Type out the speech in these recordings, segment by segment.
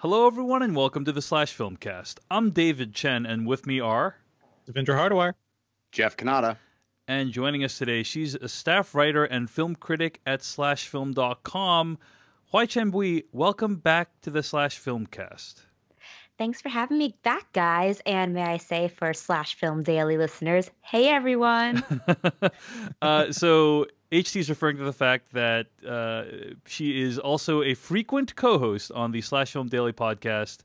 Hello, everyone, and welcome to the Slash Filmcast. I'm David Chen, and with me are... Devendra Hardawar. Jeff Kanata. And joining us today, she's a staff writer and film critic at slashfilm.com. Hwai Chen Bui, welcome back to the Slash Filmcast. Thanks for having me back, guys. And may I say for Slash Film Daily listeners, hey, everyone. So HT is referring to the fact that she is also a frequent co-host on the Slash Film Daily podcast.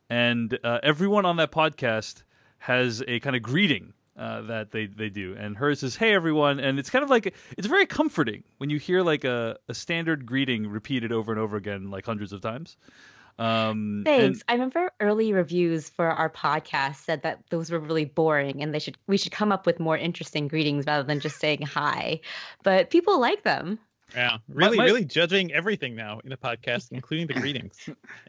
And everyone on that podcast has a kind of greeting that they do. And hers is, hey, everyone. And it's kind of like, it's very comforting when you hear like a standard greeting repeated over and over again, like hundreds of times. Thanks. I remember early reviews for our podcast said that those were really boring and we should come up with more interesting greetings rather than just saying hi. But people like them. Yeah, really judging everything now in the podcast, including the greetings.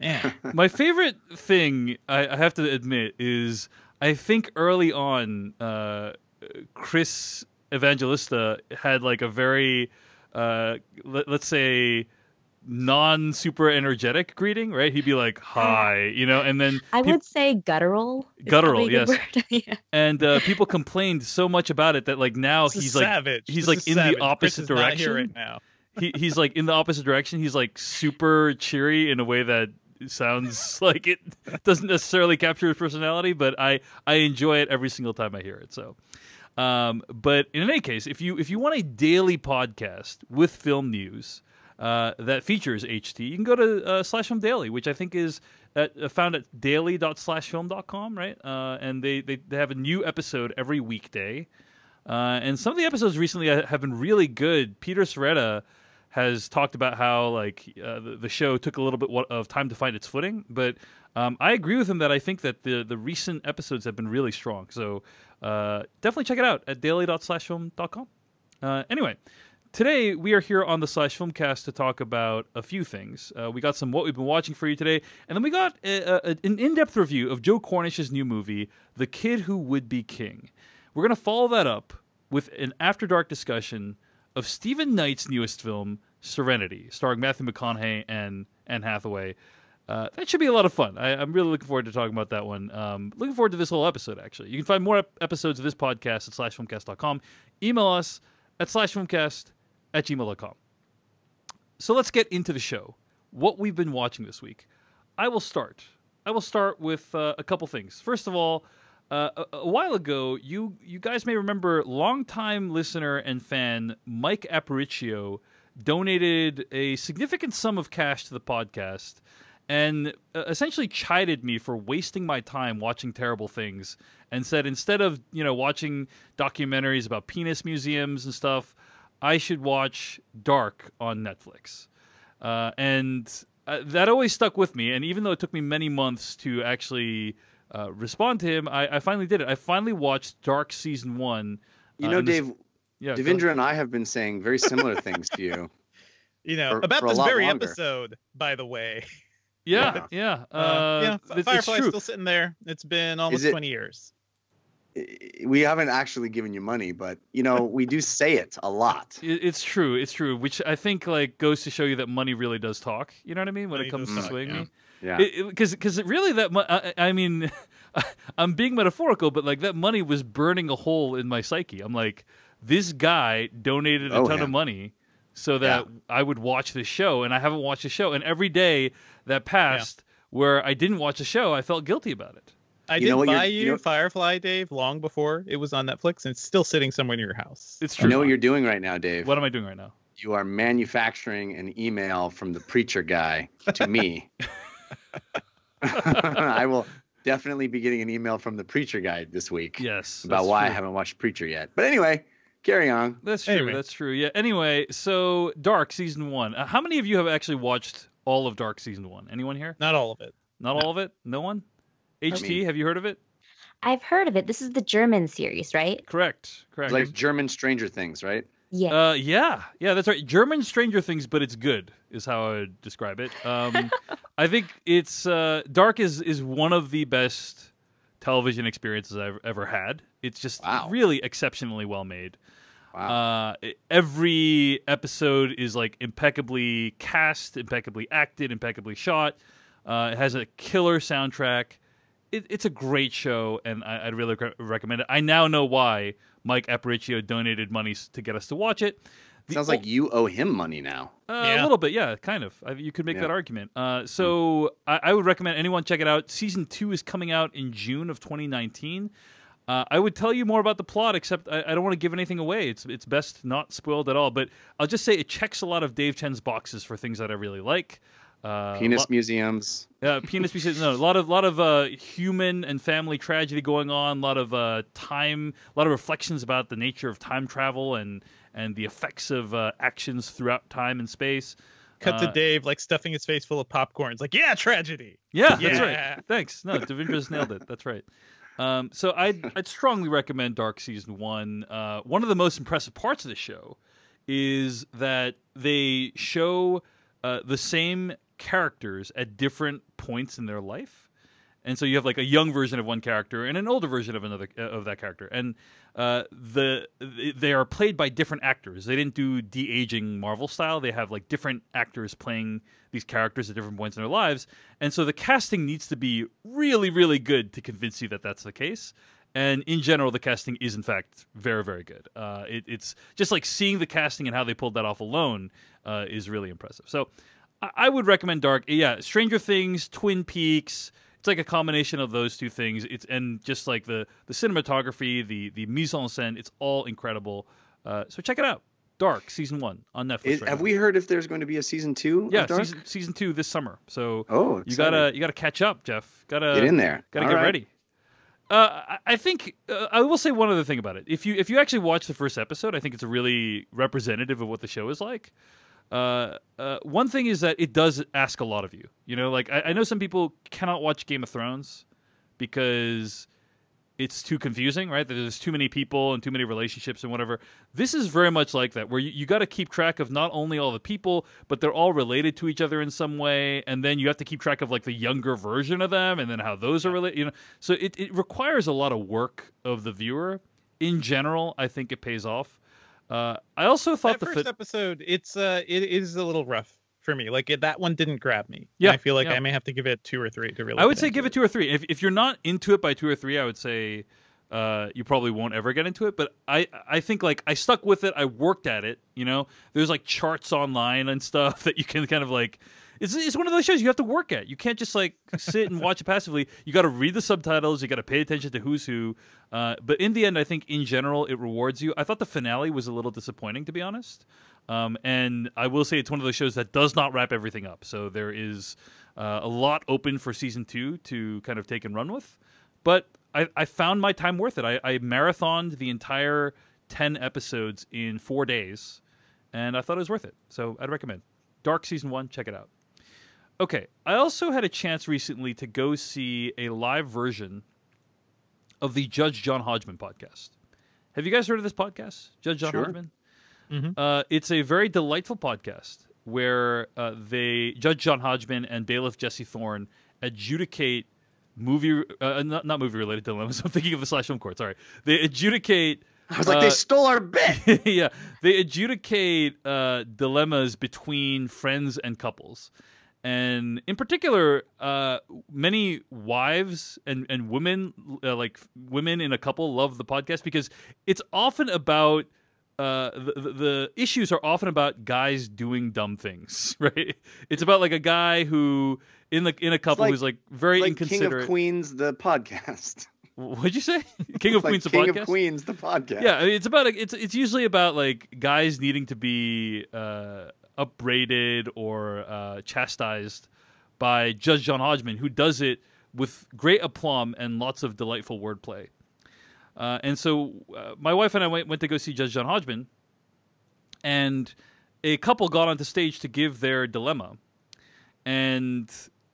Yeah. My favorite thing, I have to admit, is I think early on, Chris Evangelista had like a very, let's say, non-super energetic greeting, right? He'd be like, hi, you know, and then... I would say guttural. Guttural, yes. Yeah. And people complained so much about it that like now he's like savage. He's like in savage. the opposite Chris is direction. not here right now. He's like in the opposite direction. He's like super cheery in a way that sounds like it doesn't necessarily capture his personality, but I enjoy it every single time I hear it. So, but in any case, if you want a daily podcast with film news that features HT, you can go to Slash Film Daily, which I think is found at daily.slashfilm.com, right? And they have a new episode every weekday. And some of the episodes recently have been really good. Peter Serretta has talked about how like the show took a little bit of time to find its footing, but I agree with him that I think that the recent episodes have been really strong. So definitely check it out at daily.slashfilm.com. Anyway, today we are here on the Slash Filmcast to talk about a few things. We got some what we've been watching for you today, and then we got an in-depth review of Joe Cornish's new movie, The Kid Who Would Be King. We're going to follow that up with an After Dark discussion of Stephen Knight's newest film, Serenity, starring Matthew McConaughey and Anne Hathaway. That should be a lot of fun. I'm really looking forward to talking about that one. Looking forward to this whole episode, actually. You can find more episodes of this podcast at slashfilmcast.com. Email us at slashfilmcast@gmail.com. So let's get into the show. What we've been watching this week. I will start with a couple things. First of all, a while ago, you guys may remember longtime listener and fan Mike Aparicio donated a significant sum of cash to the podcast and essentially chided me for wasting my time watching terrible things and said instead of watching documentaries about penis museums and stuff, I should watch Dark on Netflix. And that always stuck with me. And even though it took me many months to actually respond to him, I finally did it. I finally watched Dark Season 1. Dave, Devendra and I have been saying very similar things to you. About this very longer. episode, by the way. Yeah. Firefly's true. still sitting there. It's been almost 20 years. We haven't actually given you money, but we do say it a lot. It's true, which I think like goes to show you that money really does talk. You know what I mean? When it comes to swaying me. Yeah. Because really I mean, I'm being metaphorical, but like that money was burning a hole in my psyche. I'm like, this guy donated a ton of money so that I would watch this show, and I haven't watched the show. And every day that passed where I didn't watch the show, I felt guilty about it. I did buy you Firefly, Dave, long before it was on Netflix, and it's still sitting somewhere in your house. It's true. You know what you're doing right now, Dave? What am I doing right now? You are manufacturing an email from the preacher guy to me. I will definitely be getting an email from the preacher guy this week. Yes. About why I haven't watched Preacher yet. But anyway, carry on. That's true. Anyway. That's true. Yeah. Anyway, so Dark Season 1. How many of you have actually watched all of Dark Season 1? Anyone here? Not all of it. Not all of it? No one? HT, have you heard of it? I've heard of it. This is the German series, right? Correct. It's like German Stranger Things, right? Yeah. Yeah, that's right. German Stranger Things, but it's good, is how I would describe it. I think it's Dark is one of the best television experiences I've ever had. It's just really exceptionally well made. Wow. Every episode is like impeccably cast, impeccably acted, impeccably shot. It has a killer soundtrack. It's a great show, and I'd really recommend it. I now know why Mike Aparicio donated money to get us to watch it. Sounds like you owe him money now. A little bit, yeah, kind of. You could make that argument. So I would recommend anyone check it out. Season 2 is coming out in June of 2019. I would tell you more about the plot, except I don't want to give anything away. It's best not spoiled at all. But I'll just say it checks a lot of Dave Chen's boxes for things that I really like. Penis museums. Penis museums. No, a lot of human and family tragedy going on. A lot of reflections about the nature of time travel and the effects of actions throughout time and space. Cut to Dave like stuffing his face full of popcorn. It's like, tragedy. Yeah, that's right. Thanks. No, Devindra's nailed it. That's right. So I'd strongly recommend Dark Season 1. One of the most impressive parts of the show is that they show the same characters at different points in their life. And so you have like a young version of one character and an older version of another of that character, and they are played by different actors. They didn't do de-aging Marvel style. They have like different actors playing these characters at different points in their lives, and so the casting needs to be really, really good to convince you that that's the case. And in general, the casting is in fact very, very good. It's just like seeing the casting and how they pulled that off alone is really impressive. So I would recommend Dark. Yeah, Stranger Things, Twin Peaks. It's like a combination of those two things. And just like the cinematography, the mise en scène, it's all incredible. So check it out. Dark Season 1 on Netflix. Have we heard if there's going to be a Season 2? Yeah, season 2 this summer. So you exciting. gotta catch up, Jeff. Gotta get in there. Gotta get ready. I think I will say one other thing about it. If you actually watch the first episode, I think it's really representative of what the show is like. One thing is that it does ask a lot of you. You know, like I know some people cannot watch Game of Thrones because it's too confusing, right? There's too many people and too many relationships and whatever. This is very much like that, where you got to keep track of not only all the people, but they're all related to each other in some way, and then you have to keep track of like the younger version of them, and then how those are related. You know, so it requires a lot of work of the viewer. In general, I think it pays off. I also thought that first episode, it is a little rough for me. Like that one didn't grab me. Yeah, I feel like I may have to give it 2 or 3 to really. I would say give it 2 or 3. If you're not into it by 2 or 3, I would say you probably won't ever get into it. But I think like I stuck with it. I worked at it. You know, there's like charts online and stuff that you can kind of like. It's one of those shows you have to work at. You can't just like sit and watch it passively. You got to read the subtitles. You got to pay attention to who's who. But in the end, I think in general it rewards you. I thought the finale was a little disappointing, to be honest. And I will say it's one of those shows that does not wrap everything up. So there is a lot open for season 2 to kind of take and run with. But I found my time worth it. I marathoned the entire 10 episodes in 4 days, and I thought it was worth it. So I'd recommend Dark Season 1. Check it out. Okay, I also had a chance recently to go see a live version of the Judge John Hodgman podcast. Have you guys heard of this podcast, Judge John Hodgman? Mm-hmm. It's a very delightful podcast where Judge John Hodgman and bailiff Jesse Thorne adjudicate not movie-related dilemmas. I'm thinking of the Slash Film Court, sorry. They adjudicate... I was like, they stole our bit! Yeah, they adjudicate dilemmas between friends and couples. And in particular, many wives and women, like women in a couple, love the podcast because it's often about the issues are often about guys doing dumb things, right? It's about like a guy who in a couple who's like very inconsiderate. King of Queens, the podcast. What'd you say? King of Queens, the King podcast. King of Queens, the podcast. Yeah, it's about it's usually about like guys needing to be upbraided or chastised by Judge John Hodgman, who does it with great aplomb and lots of delightful wordplay. And so my wife and I went to go see Judge John Hodgman, and a couple got onto stage to give their dilemma. And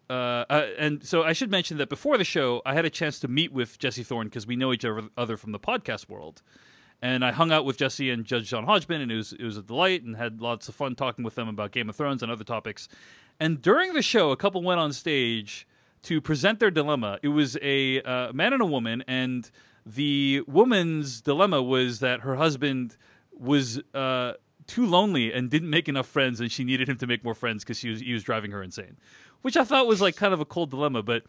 so I should mention that before the show, I had a chance to meet with Jesse Thorne because we know each other from the podcast world. And I hung out with Jesse and Judge John Hodgman, and it was a delight, and had lots of fun talking with them about Game of Thrones and other topics. And during the show, a couple went on stage to present their dilemma. It was a man and a woman, and the woman's dilemma was that her husband was too lonely and didn't make enough friends, and she needed him to make more friends because he was driving her insane, which I thought was like kind of a cold dilemma. But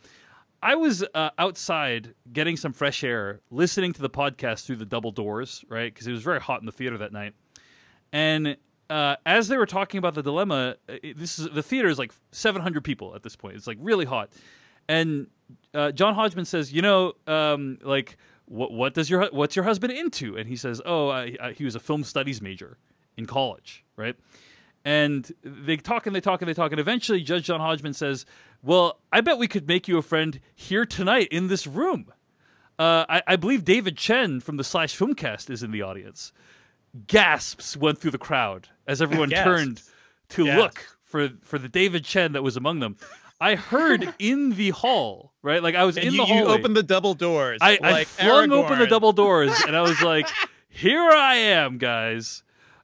I was outside getting some fresh air, listening to the podcast through the double doors, right? Because it was very hot in the theater that night. And as they were talking about the dilemma, the theater is like 700 people at this point. It's like really hot. And John Hodgman says, like, what's your husband into? And he says, he was a film studies major in college, right? And they talk and they talk and they talk. And eventually Judge John Hodgman says, well, I bet we could make you a friend here tonight in this room. I believe David Chen from the Slash Filmcast is in the audience. Gasps went through the crowd as everyone turned to look for the David Chen that was among them. I heard in the hall, right? Like I was in the hallway. You opened the double doors. I flung open the double doors, and I was like, "Here I am, guys."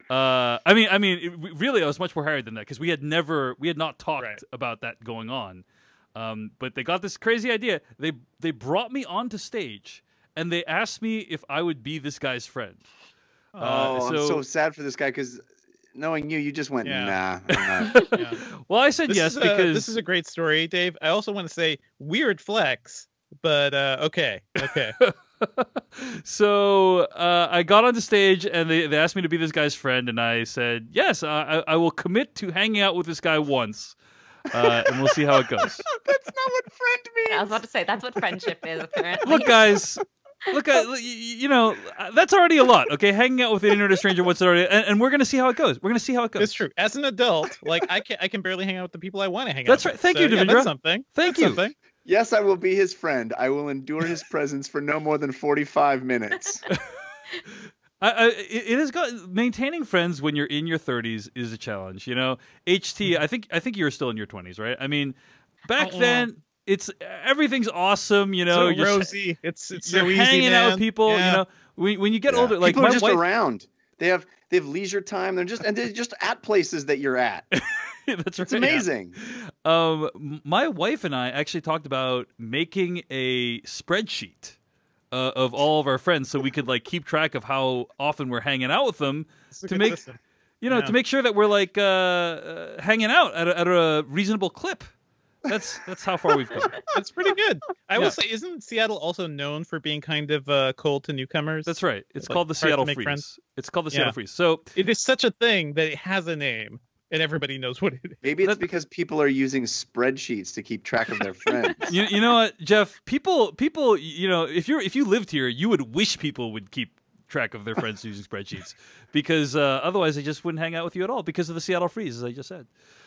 Really, I was much more harried than that because we had not talked about that going on. But they got this crazy idea. They brought me onto stage, and they asked me if I would be this guy's friend. I'm so sad for this guy because knowing you just went, nah. Well, I said yes because this is a great story, Dave. I also want to say weird flex, but okay. So I got onto stage and they asked me to be this guy's friend, and I said yes. I will commit to hanging out with this guy once, and we'll see how it goes. That's not what friend means. I was about to say that's what friendship is. Apparently, look, guys. Look, that's already a lot. Okay, hanging out with an internet stranger once already, and we're gonna see how it goes. We're gonna see how it goes. It's true. As an adult, like I can barely hang out with the people I want to hang out. That's right. Thank you, Devendra. That's something. Thank you. Something. Yes, I will be his friend. I will endure his presence for no more than 45 minutes. It has got maintaining friends when you're in your 30s is a challenge. HT. I think you're still in your 20s, right? I mean, back then. Everything's awesome, So rosy. It's you're so easy, hanging man. out with people. Yeah. When you get older, like people are my just wife, around. They have leisure time. They're just at places that you're at. That's right. It's amazing. My wife and I actually talked about making a spreadsheet of all of our friends, so we could like keep track of how often we're hanging out with them to make to make sure that we're like hanging out at a reasonable clip. That's how far we've come. That's pretty good. I will say, isn't Seattle also known for being kind of cold to newcomers? That's right. It's called the Seattle Freeze. Friends? It's called the Seattle Freeze. So it is such a thing that it has a name and everybody knows what it is. Maybe it's because people are using spreadsheets to keep track of their friends. You know what, Jeff? People, if you lived here, you would wish people would keep track of their friends using spreadsheets because otherwise they just wouldn't hang out with you at all because of the Seattle Freeze, as I just said.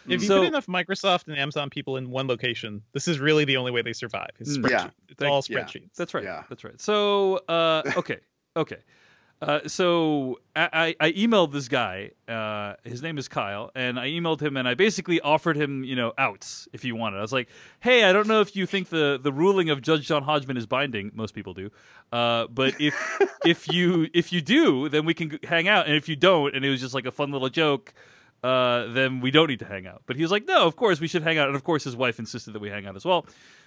If you put enough Microsoft and Amazon people in one location, this is really the only way they survive. It's spreadsheet. Yeah. It's all spreadsheets. That's right. Yeah. That's right. So, okay. So I emailed this guy. His name is Kyle, and I emailed him, and I basically offered him, outs if he wanted. I was like, "Hey, I don't know if you think the ruling of Judge John Hodgman is binding. Most people do, but if you do, then we can hang out. And if you don't, and it was just like a fun little joke." Then we don't need to hang out. But he was like, no, of course we should hang out. And of course his wife insisted that we hang out as well.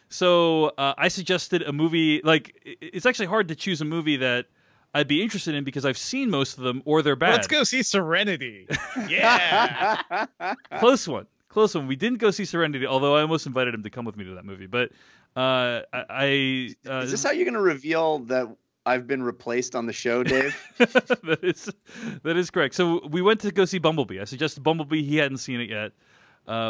So I suggested a movie. Like, it's actually hard to choose a movie that I'd be interested in because I've seen most of them or they're bad. Let's go see Serenity. Yeah. Close one. We didn't go see Serenity, although I almost invited him to come with me to that movie. But is this how you're going to reveal that I've been replaced on the show, Dave? That is correct. So we went to go see Bumblebee. I suggested Bumblebee. He hadn't seen it yet.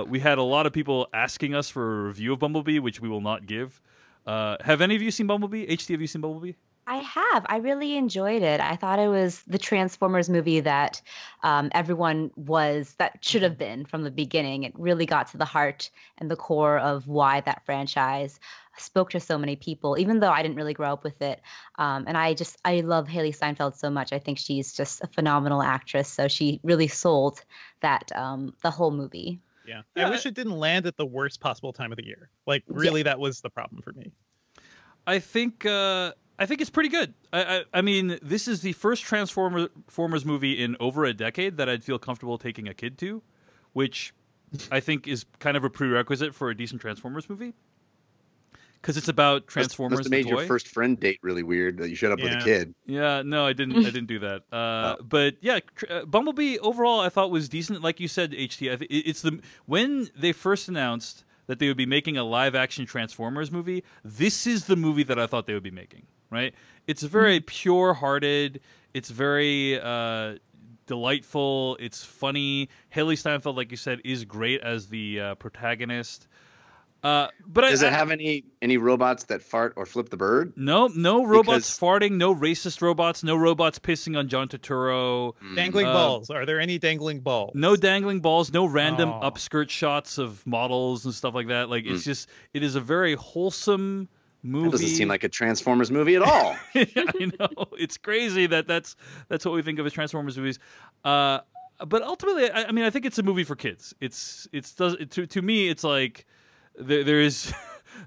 We had a lot of people asking us for a review of Bumblebee, which we will not give. Have any of you seen Bumblebee? HT, have you seen Bumblebee? I have. I really enjoyed it. I thought it was the Transformers movie that that should have been from the beginning. It really got to the heart and the core of why that franchise spoke to so many people, even though I didn't really grow up with it. And I love Haley Steinfeld so much. I think she's just a phenomenal actress. So she really sold that, the whole movie. Yeah. I wish it didn't land at the worst possible time of the year. Like, really, that was the problem for me. I think it's pretty good. I mean, this is the first Transformers movie in over a decade that I'd feel comfortable taking a kid to, which I think is kind of a prerequisite for a decent Transformers movie. because it's about Transformers. Must have made your first friend date really weird that you showed up with a kid. Yeah, no, I didn't. I didn't do that. But yeah, Bumblebee overall I thought was decent. Like you said, HT, it's when they first announced that they would be making a live action Transformers movie. This is the movie that I thought they would be making. Right? It's very pure hearted. It's very delightful. It's funny. Haley Steinfeld, like you said, is great as the protagonist. But does it have any robots that fart or flip the bird? No robots farting, no racist robots, no robots pissing on John Turturro. Dangling balls. Are there any dangling balls? No dangling balls, no random upskirt shots of models and stuff like that. Like it is a very wholesome movie. That doesn't seem like a Transformers movie at all. I know. It's crazy that's what we think of as Transformers movies. But ultimately, I mean, I think it's a movie for kids. To me, it's like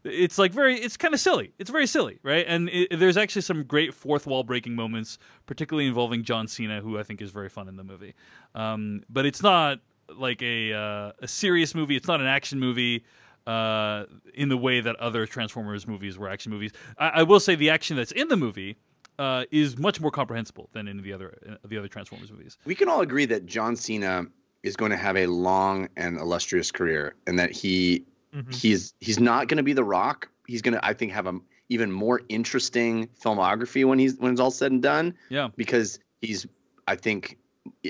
it's kind of silly. It's very silly, right? And there's actually some great fourth wall breaking moments, particularly involving John Cena, who I think is very fun in the movie. But it's not like a serious movie. It's not an action movie in the way that other Transformers movies were action movies. I will say the action that's in the movie is much more comprehensible than in the other Transformers movies. We can all agree that John Cena is going to have a long and illustrious career, and that he's not going to be The Rock. He's going to, I think, have a even more interesting filmography when it's all said and done. Yeah, because he's, I think,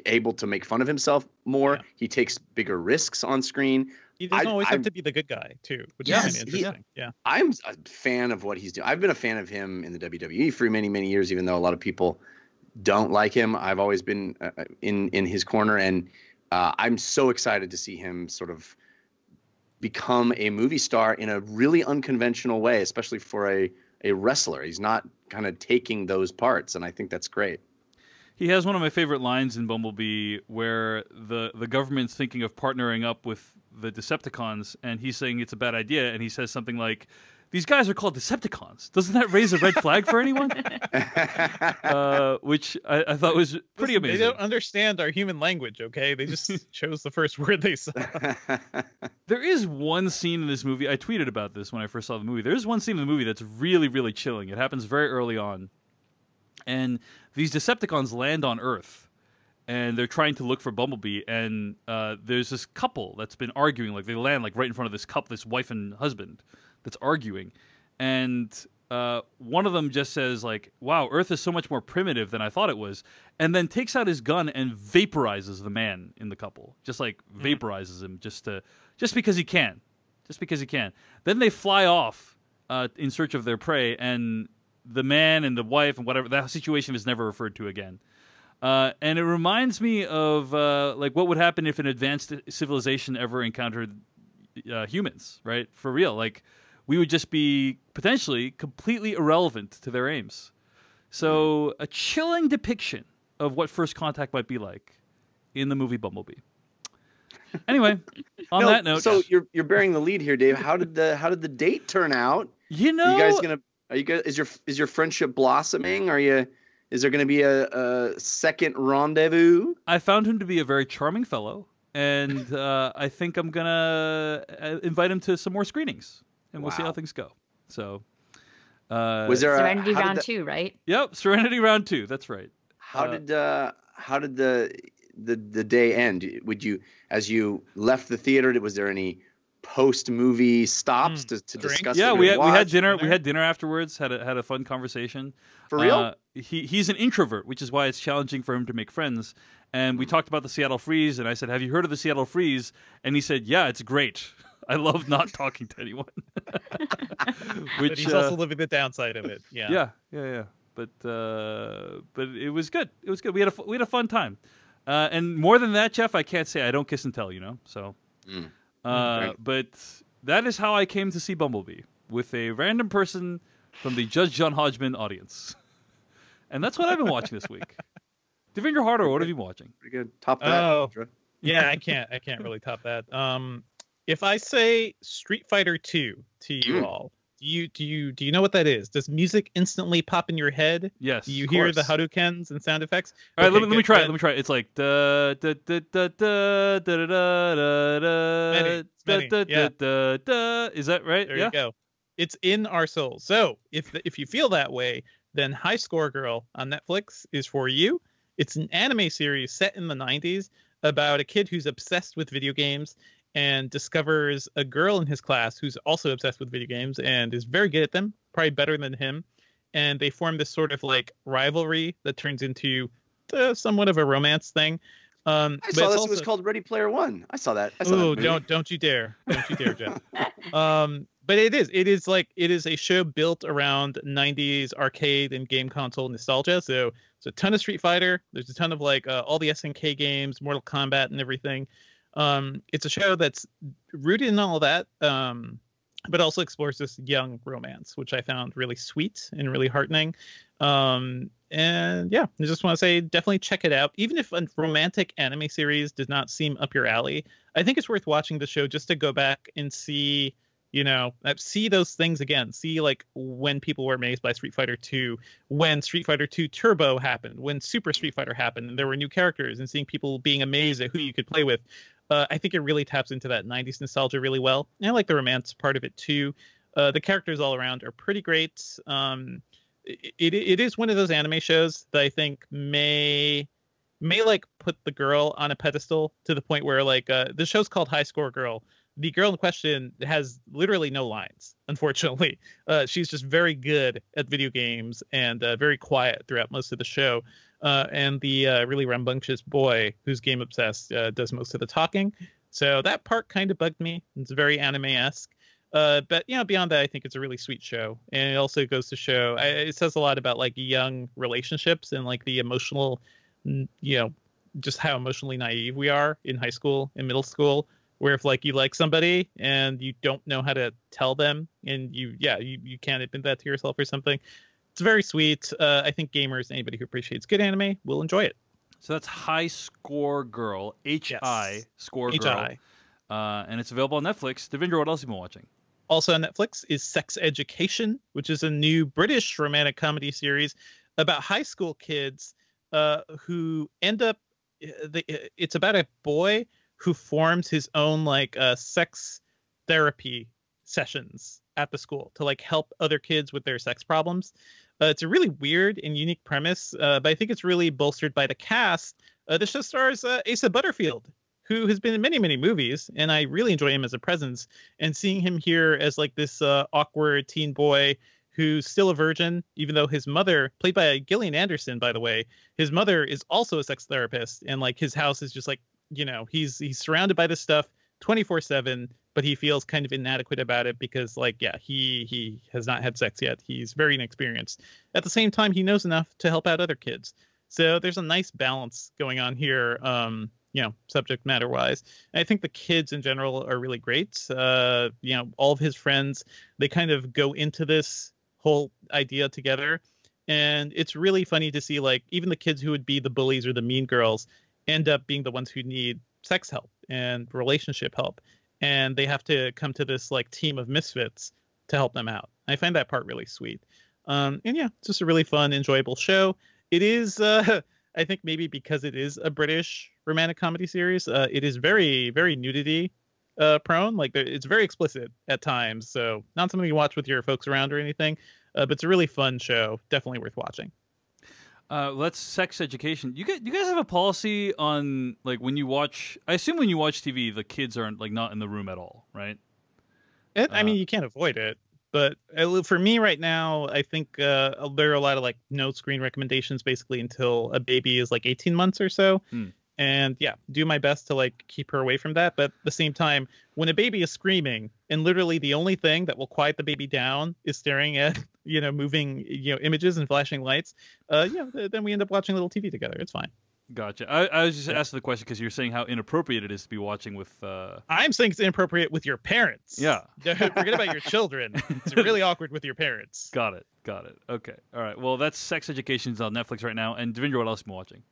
able to make fun of himself more. Yeah. He takes bigger risks on screen. He doesn't always have to be the good guy too, which is kind of interesting. I'm a fan of what he's doing. I've been a fan of him in the WWE for many, many years, even though a lot of people don't like him. I've always been in his corner, and I'm so excited to see him sort of become a movie star in a really unconventional way, especially for a wrestler. He's not kind of taking those parts, and I think that's great. He has one of my favorite lines in Bumblebee where the government's thinking of partnering up with the Decepticons, and he's saying it's a bad idea, and he says something like, "These guys are called Decepticons. Doesn't that raise a red flag for anyone?" Which I thought was pretty amazing. They don't understand our human language, okay? They just chose the first word they saw. There is one scene in this movie, I tweeted about this when I first saw the movie. There is one scene in the movie that's really, really chilling. It happens very early on. And these Decepticons land on Earth, and they're trying to look for Bumblebee. And there's this couple that's been arguing. Like, they land like right in front of this couple, this wife and husband, that's arguing. And one of them just says, like, "Wow, Earth is so much more primitive than I thought it was," and then takes out his gun and vaporizes the man in the couple. Just like vaporizes him just because he can. Just because he can. Then they fly off in search of their prey, and the man and the wife and whatever, that situation is never referred to again. And it reminds me of like what would happen if an advanced civilization ever encountered humans, right? For real. Like, we would just be potentially completely irrelevant to their aims. So a chilling depiction of what first contact might be like in the movie Bumblebee. Anyway, on that note, so you're bearing the lead here, Dave. How did the date turn out? You know, are you guys is your friendship blossoming? Is there gonna be a second rendezvous? I found him to be a very charming fellow, and I think I'm gonna invite him to some more screenings, and we'll see how things go. So, was there Serenity round 2, right? Yep, Serenity round 2. That's right. How did the day end? As you left the theater, was there any post-movie stops to discuss? Yeah, we had dinner. We had dinner afterwards. Had a fun conversation. For real? He's an introvert, which is why it's challenging for him to make friends. And we talked about the Seattle Freeze, and I said, "Have you heard of the Seattle Freeze?" And he said, "Yeah, it's great. I love not talking to anyone." Which but he's also living the downside of it. Yeah. But it was good. It was good. We had a fun time. And more than that, Jeff, I can't say. I don't kiss and tell, So. But that is how I came to see Bumblebee, with a random person from the Judge John Hodgman audience. And that's what I've been watching this week. Devendra Harder, what have you been watching? Pretty good. Top that. Yeah, I can't really top that. If I say Street Fighter 2 to you all, do you know what that is? Does music instantly pop in your head? Yes. Do you hear the Hadoukens and sound effects? All right, let me try it. Let me try it. It's like da da da da da da da da da da da. Is that right? There you go. It's in our souls. So if you feel that way, then High Score Girl on Netflix is for you. It's an anime series set in the 90s about a kid who's obsessed with video games and discovers a girl in his class who's also obsessed with video games and is very good at them, probably better than him. And they form this sort of like rivalry that turns into somewhat of a romance thing. I saw this. It was called Ready Player One. I saw that. Oh, don't you dare! Don't you dare, Jeff. But it is a show built around 90s arcade and game console nostalgia. So it's a ton of Street Fighter. There's a ton of like all the SNK games, Mortal Kombat, and everything. It's a show that's rooted in all of that, but also explores this young romance, which I found really sweet and really heartening. And yeah, I just want to say, definitely check it out. Even if a romantic anime series does not seem up your alley, I think it's worth watching the show just to go back and see, see those things again. See like when people were amazed by Street Fighter 2, when Street Fighter 2 Turbo happened, when Super Street Fighter happened, and there were new characters, and seeing people being amazed at who you could play with. I think it really taps into that 90s nostalgia really well. And I like the romance part of it too. The characters all around are pretty great. It is one of those anime shows that I think may like put the girl on a pedestal to the point where like the show's called High Score Girl. The girl in question has literally no lines, unfortunately. She's just very good at video games and very quiet throughout most of the show. And the really rambunctious boy who's game obsessed does most of the talking. So that part kind of bugged me. It's very anime-esque. But beyond that, I think it's a really sweet show, and it also goes to show it says a lot about like young relationships and like the emotional, just how emotionally naive we are in high school and middle school. Where if like you like somebody and you don't know how to tell them, and you can't admit that to yourself or something. It's very sweet. I think gamers, anybody who appreciates good anime, will enjoy it. So that's High Score Girl, H-I Score Girl, H-I. And it's available on Netflix. Devindra, what else have you been watching? Also on Netflix is Sex Education, which is a new British romantic comedy series about high school kids who end up. It's about a boy who forms his own like sex therapy sessions at the school to like help other kids with their sex problems. It's a really weird and unique premise, but I think it's really bolstered by the cast. The show stars Asa Butterfield, who has been in many, many movies, and I really enjoy him as a presence. And seeing him here as like this awkward teen boy who's still a virgin, even though his mother, played by Gillian Anderson, by the way, his mother is also a sex therapist, and like his house is just like, he's surrounded by this stuff 24/7, but he feels kind of inadequate about it because like, he has not had sex yet. He's very inexperienced. At the same time, he knows enough to help out other kids. So there's a nice balance going on here. Subject matter wise. And I think the kids in general are really great. All of his friends, they kind of go into this whole idea together. And it's really funny to see like even the kids who would be the bullies or the mean girls end up being the ones who need sex help and relationship help. And they have to come to this like team of misfits to help them out. I find that part really sweet. It's just a really fun, enjoyable show. It is, I think maybe because it is a British romantic comedy series, it is very, very nudity prone. Like it's very explicit at times. So not something you watch with your folks around or anything, but it's a really fun show. Definitely worth watching. Let's Sex Education. You guys have a policy on like when you watch. I assume when you watch TV, the kids aren't like not in the room at all, right? I mean, you can't avoid it. But for me right now, I think there are a lot of like no screen recommendations basically until a baby is like 18 months or so. And do my best to like keep her away from that. But at the same time, when a baby is screaming and literally the only thing that will quiet the baby down is staring at, moving, images and flashing lights, then we end up watching a little TV together. It's fine. Gotcha. I was just asking the question because you're saying how inappropriate it is to be watching with. I'm saying it's inappropriate with your parents. Yeah. Forget about your children. It's really awkward with your parents. Got it. Okay. All right. Well, that's Sex Education's on Netflix right now. And Devindra, what else have you been watching?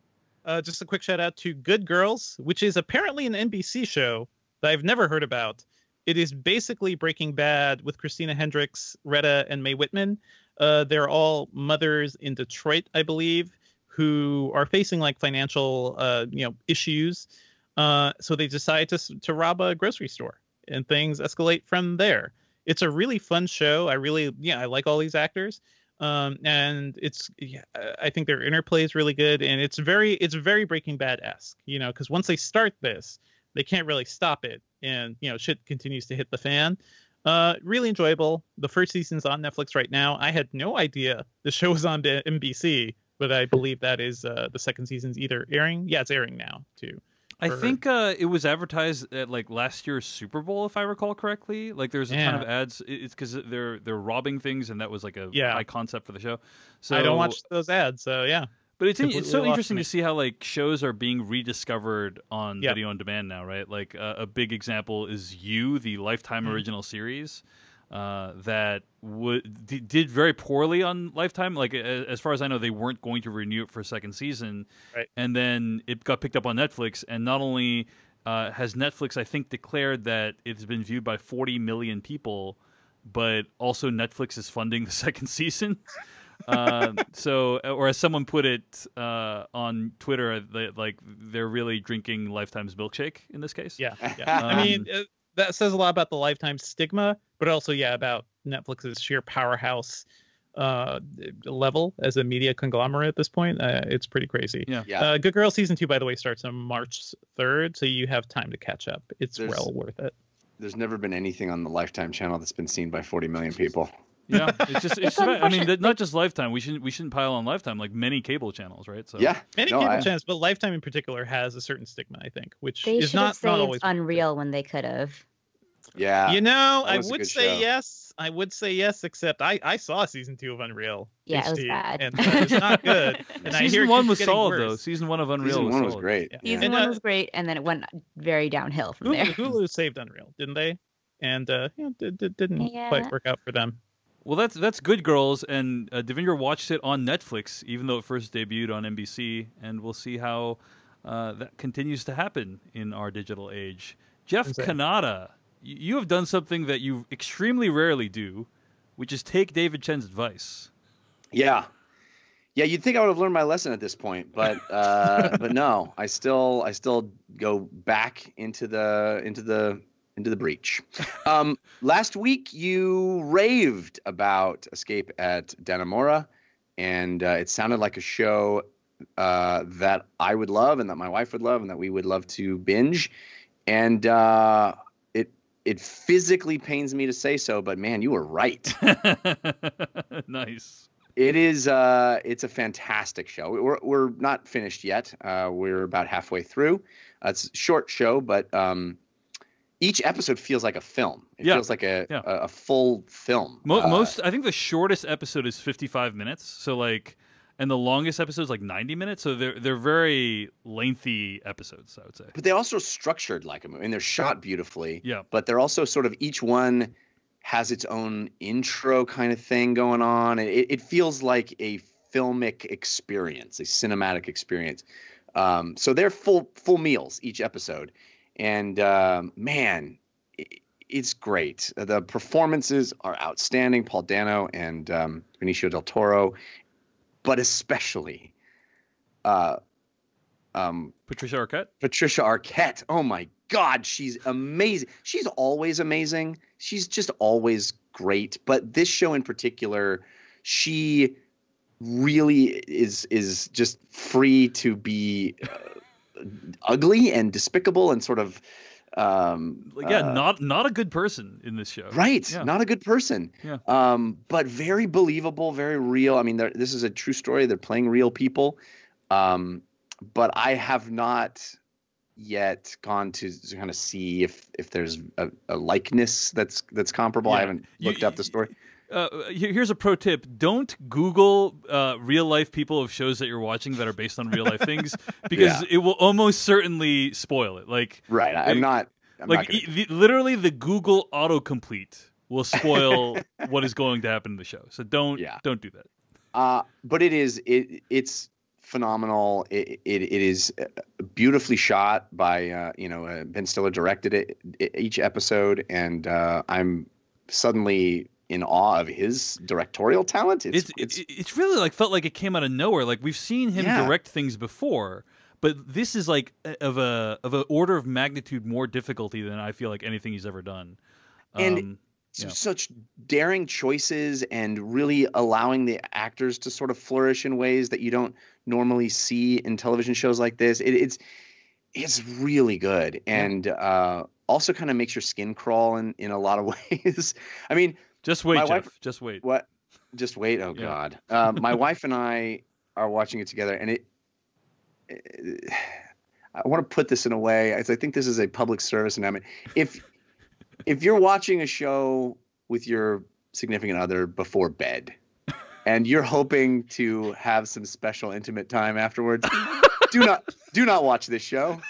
Just a quick shout out to Good Girls, which is apparently an NBC show that I've never heard about. It is basically Breaking Bad with Christina Hendricks, Retta, and Mae Whitman. They're all mothers in Detroit, I believe, who are facing like financial, issues. So they decide to rob a grocery store, and things escalate from there. It's a really fun show. I like all these actors. And I think their interplay is really good, and it's very Breaking Bad-esque, because once they start this, they can't really stop it, and shit continues to hit the fan. Really enjoyable. The first season's on Netflix right now. I had no idea the show was on NBC, but I believe that is the second season's either airing. Yeah, it's airing now too. I think it was advertised at like last year's Super Bowl, if I recall correctly. Like there's a ton of ads. It's because they're robbing things, and that was like a high concept for the show. So I don't watch those ads, so yeah. But it's so interesting to see how like shows are being rediscovered on video on demand now, right? Like a big example is the Lifetime original series. That did very poorly on Lifetime. Like as far as I know, they weren't going to renew it for a second season, right. And then it got picked up on Netflix. And not only has Netflix, I think, declared that it's been viewed by 40 million people, but also Netflix is funding the second season. So, or as someone put it on Twitter, they're really drinking Lifetime's milkshake in this case. Yeah. I mean. That says a lot about the Lifetime stigma, but also, about Netflix's sheer powerhouse level as a media conglomerate at this point. It's pretty crazy. Yeah. Good Girl season 2, by the way, starts on March 3rd, so you have time to catch up. It's well worth it. There's never been anything on the Lifetime channel that's been seen by 40 million people. Yeah, it's I mean, not just Lifetime. We shouldn't pile on Lifetime, like many cable channels, right? So many cable channels, but Lifetime in particular has a certain stigma, I think, which they is not always unreal when they could have. Yeah, I would say yes. I would say yes, except I saw season 2 of Unreal. Yeah, HD, it was bad. and it's not good. And season 1 was solid though. Season 1 of Unreal season 1 was great. Yeah. Season 1 was great, and then it went very downhill from there. Hulu saved Unreal, didn't they? And didn't quite work out for them. Well, that's Good Girls, and Devindra watched it on Netflix, even though it first debuted on NBC, and we'll see how that continues to happen in our digital age. Jeff Kanata, you have done something that you extremely rarely do, which is take David Chen's advice. Yeah, you'd think I would have learned my lesson at this point, but but no, I still go back into the breach. Last week you raved about Escape at Dannemora, and it sounded like a show that I would love, and that my wife would love, and that we would love to binge. And it physically pains me to say so, but man, you were right. Nice. It is. It's a fantastic show. We're not finished yet. We're about halfway through. It's a short show, but each episode feels like a film. It feels like a full film. I think the shortest episode is 55 minutes. So like, and the longest episode is like 90 minutes. So they're very lengthy episodes, I would say. But they're also structured like a movie, and they're shot beautifully. Yeah. But they're also sort of, each one has its own intro kind of thing going on. And it feels like a filmic experience, a cinematic experience. So they're full meals each episode. And man, it's great. The performances are outstanding. Paul Dano and Benicio del Toro, but especially Patricia Arquette. Patricia Arquette. Oh my God, she's amazing. She's always amazing. She's just always great. But this show in particular, she really is just free to be ugly and despicable and sort of not a good person in this show. Right. Yeah. Not a good person. Yeah. But very believable, very real. I mean, this is a true story. They're playing real people. But I have not yet gone to kind of see if there's a likeness that's comparable. Yeah. I haven't looked up the story. Here's a pro tip. Don't Google real life people of shows that you're watching that are based on real life things, because it will almost certainly spoil it. Like, right. I'm not literally the Google autocomplete will spoil what is going to happen in the show. So don't do that. But it's phenomenal. It is beautifully shot by Ben Stiller directed it each episode, and I'm suddenly in awe of his directorial talent. It's really like felt like it came out of nowhere. Like we've seen him direct things before, but this is like of a order of magnitude more difficulty than I feel like anything he's ever done. And such daring choices and really allowing the actors to sort of flourish in ways that you don't normally see in television shows like this. It's really good, and also kind of makes your skin crawl in a lot of ways. I mean, just wait, Jeff. Just wait. What? Just wait. Oh God. My wife and I are watching it together, and I want to put this in a way. I think this is a public service announcement. If you're watching a show with your significant other before bed, and you're hoping to have some special intimate time afterwards, do not watch this show.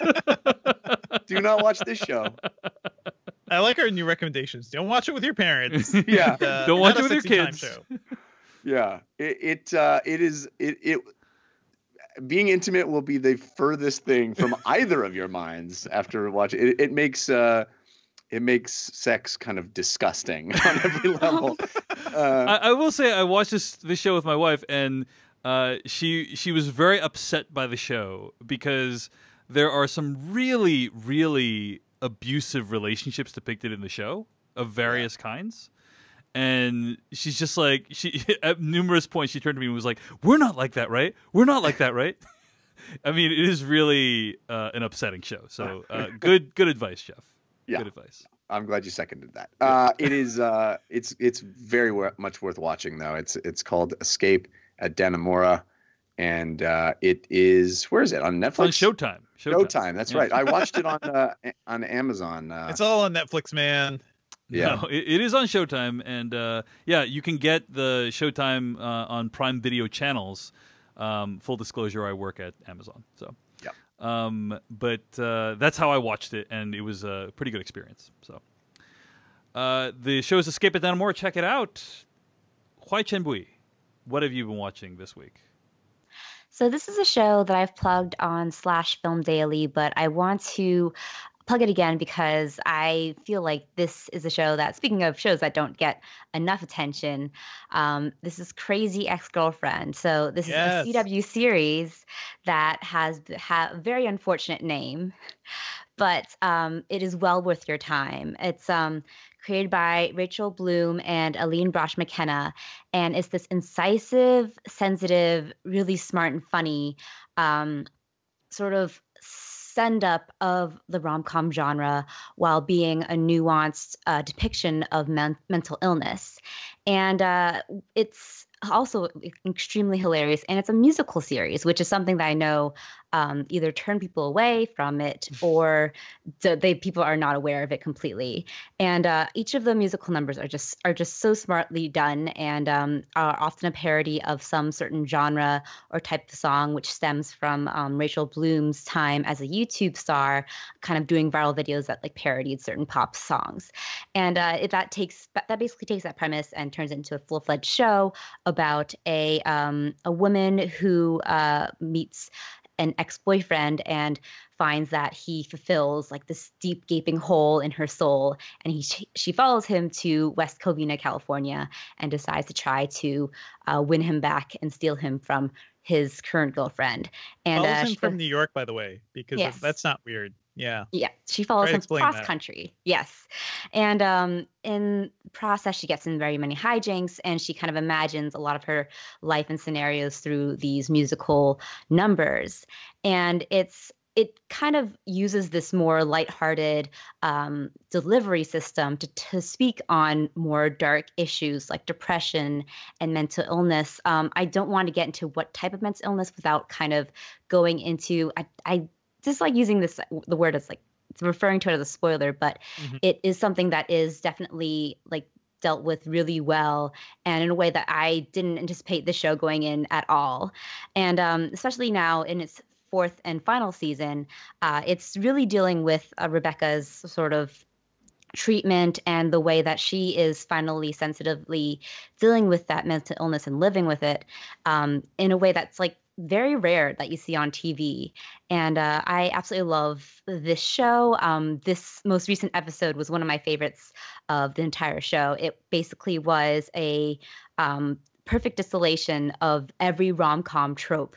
Do not watch this show. I like our new recommendations. Don't watch it with your parents. Yeah. And, don't watch it with your kids. Yeah. Being intimate will be the furthest thing from either of your minds after watching it. It makes sex kind of disgusting on every level. I will say I watched this show with my wife, and she was very upset by the show because there are some really, really abusive relationships depicted in the show of various kinds. And she's just like, at numerous points she turned to me and was like, "We're not like that, right? We're not like that, right?" I mean, it is really an upsetting show. So good advice, Jeff. Yeah. Good advice. I'm glad you seconded that. It is it's very much worth watching though. It's called Escape at Dannemora, and it is, where is it, on Netflix? It's on Showtime. Showtime. That's right. I watched it on Amazon. It's all on Netflix, man. Yeah, no, it is on Showtime, and you can get the Showtime on Prime Video channels. Full disclosure, I work at Amazon, so yeah. But that's how I watched it, and it was a pretty good experience. So the show is Escape at Dannemora. Check it out. Huai Chen Bui, what have you been watching this week? So this is a show that I've plugged on /Film Daily, but I want to plug it again because I feel like this is a show that, speaking of shows that don't get enough attention, this is Crazy Ex-Girlfriend. So this is a CW series that has a very unfortunate name, but it is well worth your time. It's created by Rachel Bloom and Aline Brosh McKenna, and it's this incisive, sensitive, really smart and funny sort of send up of the rom-com genre while being a nuanced depiction of mental illness. And it's also extremely hilarious, and it's a musical series, which is something that I know either turn people away from it or people are not aware of it completely. And each of the musical numbers are just so smartly done, and are often a parody of some certain genre or type of song, which stems from Rachel Bloom's time as a YouTube star, kind of doing viral videos that like parodied certain pop songs. And that basically takes that premise and turns it into a full-fledged show about a woman who meets an ex-boyfriend and finds that he fulfills like this deep gaping hole in her soul, and she follows him to West Covina, California, and decides to try to win him back and steal him from his current girlfriend. And follows him from New York, by the way, because yes. That's not weird. Yeah. Yeah. She follows him cross country. Yes. And in the process, she gets in very many hijinks, and she kind of imagines a lot of her life and scenarios through these musical numbers. And it kind of uses this more lighthearted delivery system to speak on more dark issues like depression and mental illness. I don't want to get into what type of mental illness without kind of going into, I just like using the word as like referring to it as a spoiler, but it is something that is definitely like dealt with really well, and in a way that I didn't anticipate the show going in at all. And especially now in its fourth and final season, it's really dealing with Rebecca's sort of treatment and the way that she is finally sensitively dealing with that mental illness and living with it in a way that's like very rare that you see on TV. And I absolutely love this show. This most recent episode was one of my favorites of the entire show. It basically was a perfect distillation of every rom-com trope,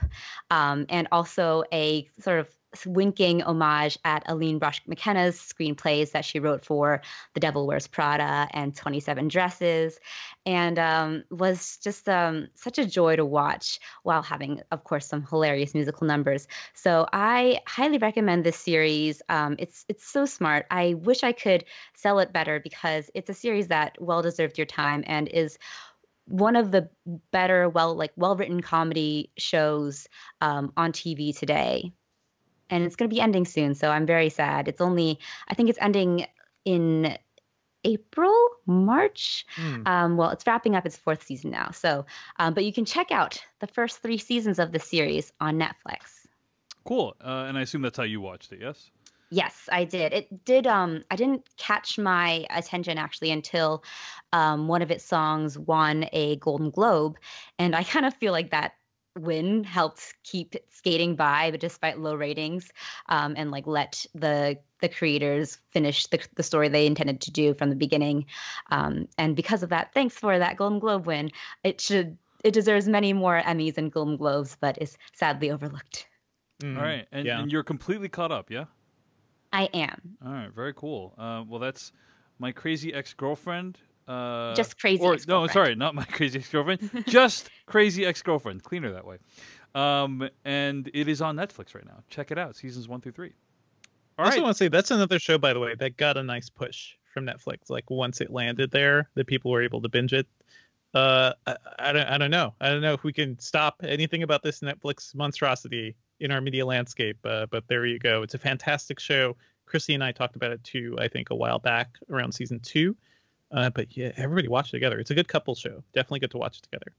and also a sort of winking homage at Aline Brosh McKenna's screenplays that she wrote for The Devil Wears Prada and 27 Dresses, and was just such a joy to watch while having, of course, some hilarious musical numbers. So I highly recommend this series. It's so smart. I wish I could sell it better because it's a series that well deserved your time and is one of the better, well-written comedy shows on TV today. And it's going to be ending soon, so I'm very sad. I think it's ending in April, March. Well, it's wrapping up its 4th season now. So, but you can check out the first 3 seasons of the series on Netflix. Cool. And I assume that's how you watched it, yes? Yes, I did. It did. I didn't catch my attention actually until one of its songs won a Golden Globe, and I kind of feel like that win helped keep it skating by, but despite low ratings, and like let the creators finish the story they intended to do from the beginning. And because of that, thanks for that Golden Globe win. It deserves many more Emmys and Golden Globes, but is sadly overlooked. All right, and you're completely caught up, yeah? I am. All right, very cool. Well, that's My Crazy Ex-Girlfriend. Just Crazy Ex-Girlfriend. No, sorry, not My Crazy Ex-Girlfriend. Just Crazy Ex-Girlfriend. Cleaner that way. And it is on Netflix right now. Check it out, seasons 1 through 3. I also want to say that's another show, by the way, that got a nice push from Netflix. Like once it landed there, that people were able to binge it. I don't know. I don't know if we can stop anything about this Netflix monstrosity in our media landscape, but there you go. It's a fantastic show. Chrissy and I talked about it too, I think a while back around season 2. But yeah, everybody watch it together. It's a good couple show. Definitely good to watch it together.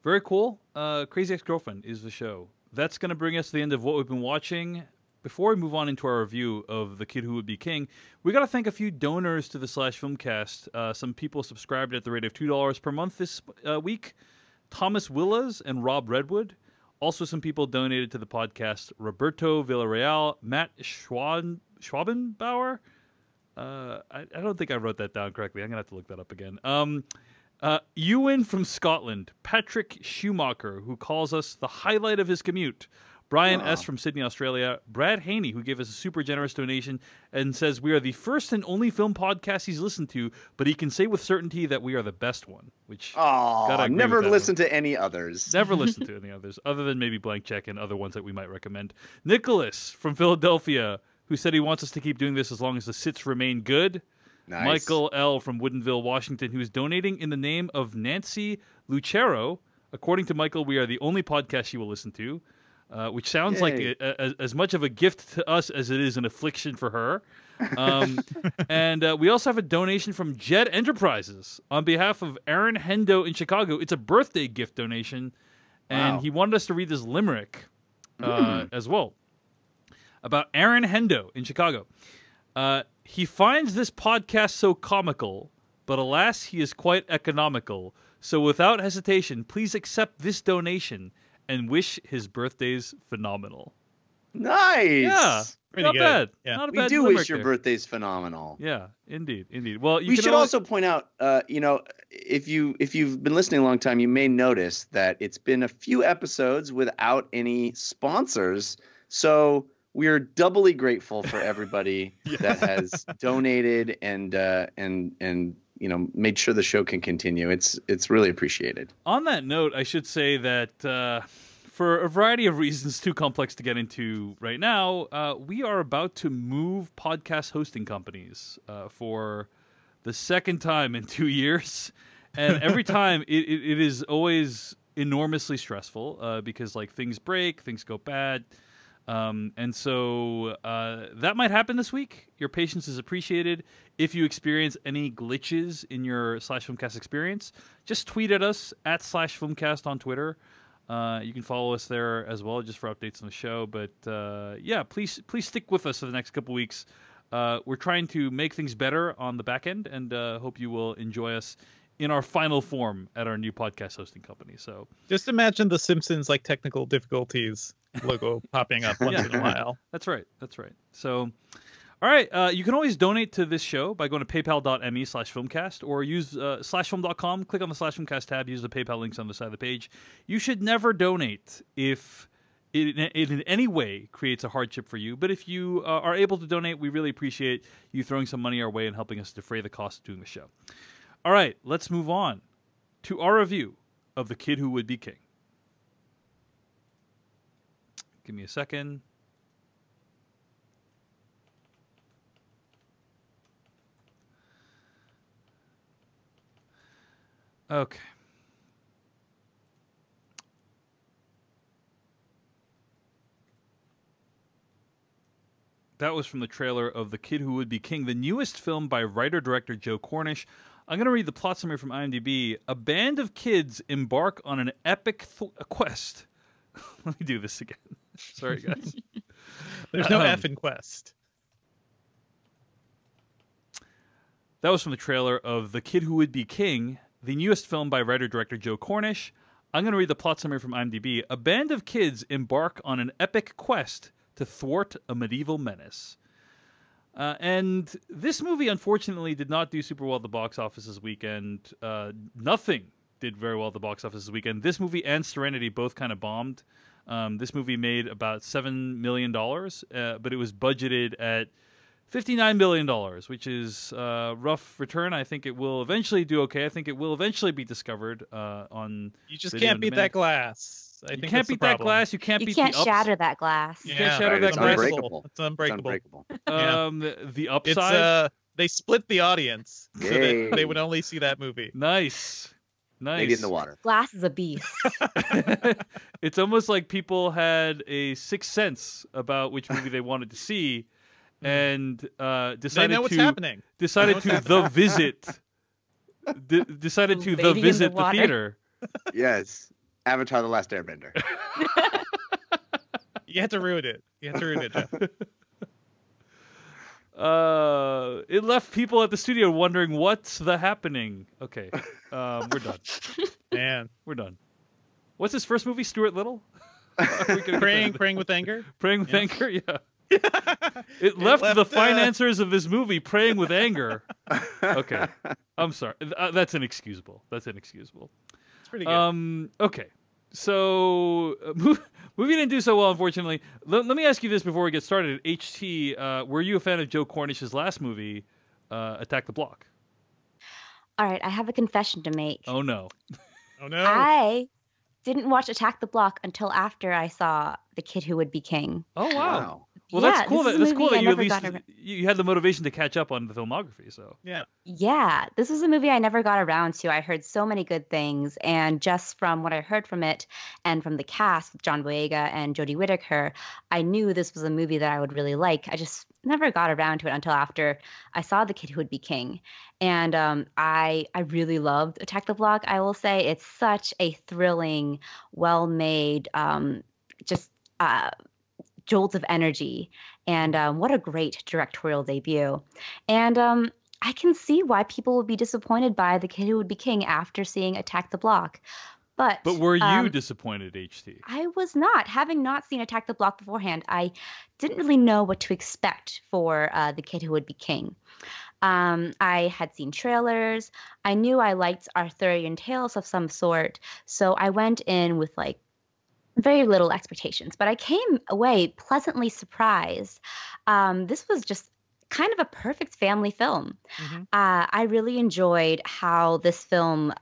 Very cool. Crazy Ex-Girlfriend is the show. That's going to bring us to the end of what we've been watching. Before we move on into our review of The Kid Who Would Be King, we got to thank a few donors to the Slash Filmcast. Some people subscribed at the rate of $2 per month this week. Thomas Willas and Rob Redwood. Also, some people donated to the podcast. Roberto Villarreal, Matt Schwabenbauer. I don't think I wrote that down correctly. I'm going to have to look that up again. Ewan from Scotland. Patrick Schumacher, who calls us the highlight of his commute. Brian S. from Sydney, Australia. Brad Haney, who gave us a super generous donation and says we are the first and only film podcast he's listened to, but he can say with certainty that we are the best one. Which never listen to any others. Never listen to any others, other than maybe Blank Check and other ones that we might recommend. Nicholas from Philadelphia, who said he wants us to keep doing this as long as the sits remain good. Nice. Michael L. from Woodinville, Washington, who is donating in the name of Nancy Lucero. According to Michael, we are the only podcast she will listen to. Which sounds like as much of a gift to us as it is an affliction for her. And we also have a donation from Jed Enterprises on behalf of Aaron Hendo in Chicago. It's a birthday gift donation, and he wanted us to read this limerick as well about Aaron Hendo in Chicago. He finds this podcast so comical, but alas, he is quite economical. So without hesitation, please accept this donation and wish his birthday's phenomenal. Nice. Yeah. Not good. bad. Yeah. Not a We bad do limerick wish your there. birthday's phenomenal. Yeah, indeed. Well, We should also point out, if you've been listening a long time, you may notice that it's been a few episodes without any sponsors. So we are doubly grateful for everybody that has donated and made sure the show can continue. It's really appreciated. On that note, I should say that for a variety of reasons too complex to get into right now, we are about to move podcast hosting companies for the second time in 2 years. And every time it is always enormously stressful because like things break, things go bad. And so that might happen this week. Your patience is appreciated. If you experience any glitches in your Slash Filmcast experience, just tweet at us at Slash Filmcast on Twitter. You can follow us there as well, just for updates on the show. But yeah, please stick with us for the next couple weeks. We're trying to make things better on the back end, and hope you will enjoy us in our final form at our new podcast hosting company. So just imagine the Simpsons like technical difficulties logo popping up once in a while. That's right. So, all right. You can always donate to this show by going to paypal.me/filmcast or use /film.com. Click on the /filmcast tab. Use the PayPal links on the side of the page. You should never donate if it in any way creates a hardship for you. But if you are able to donate, we really appreciate you throwing some money our way and helping us defray the cost of doing the show. All right, let's move on to our review of The Kid Who Would Be King. Give me a second. Okay. That was from the trailer of The Kid Who Would Be King, the newest film by writer-director Joe Cornish. I'm going to read the plot summary from IMDb. A band of kids embark on an epic quest. Let me do this again. Sorry, guys. There's no F in quest. That was from the trailer of The Kid Who Would Be King, the newest film by writer-director Joe Cornish. I'm going to read the plot summary from IMDb. A band of kids embark on an epic quest to thwart a medieval menace. And this movie, unfortunately, did not do super well at the box office this weekend. Nothing did very well at the box office this weekend. This movie and Serenity both kind of bombed. This movie made about $7 million, but it was budgeted at $59 million, which is a rough return. I think it will eventually do okay. I think it will eventually be discovered on. You just can't beat that glass. You can't beat that glass. You can't beat the ups. shatter that glass. You can't shatter that glass. It's unbreakable. The upside. They split the audience so that they would only see that movie. Nice. Maybe in the water. Glass is a beast. It's almost like people had a sixth sense about which movie they wanted to see, and decided they know what's happening. Decided to the visit. Decided to the visit the theater. Yes. Avatar: The Last Airbender. You had to ruin it. Jeff. It left people at the studio wondering what's the happening. Okay, we're done. Man, we're done. What's his first movie? Stuart Little? Praying with anger. Praying with anger. Yeah. It left the financiers of this movie praying with anger. Okay, I'm sorry. That's inexcusable. It's pretty good. Okay. So, movie didn't do so well, unfortunately. Let me ask you this before we get started. HT, were you a fan of Joe Cornish's last movie, Attack the Block? All right, I have a confession to make. Oh, no. I didn't watch Attack the Block until after I saw The Kid Who Would Be King. Oh, wow. Well, that's cool. That's cool that you at least you had the motivation to catch up on the filmography. So yeah, this was a movie I never got around to. I heard so many good things, and just from what I heard from it and from the cast with John Boyega and Jodie Whittaker, I knew this was a movie that I would really like. I just never got around to it until after I saw The Kid Who Would Be King, and I really loved Attack the Block. I will say it's such a thrilling, well-made, jolt of energy, and what a great directorial debut. And I can see why people would be disappointed by The Kid Who Would Be King after seeing Attack the Block. But were you disappointed, HT? I was not. Having not seen Attack the Block beforehand, I didn't really know what to expect for The Kid Who Would Be King. I had seen trailers. I knew I liked Arthurian tales of some sort, so I went in with very little expectations, but I came away pleasantly surprised. This was just kind of a perfect family film. Mm-hmm. I really enjoyed how this film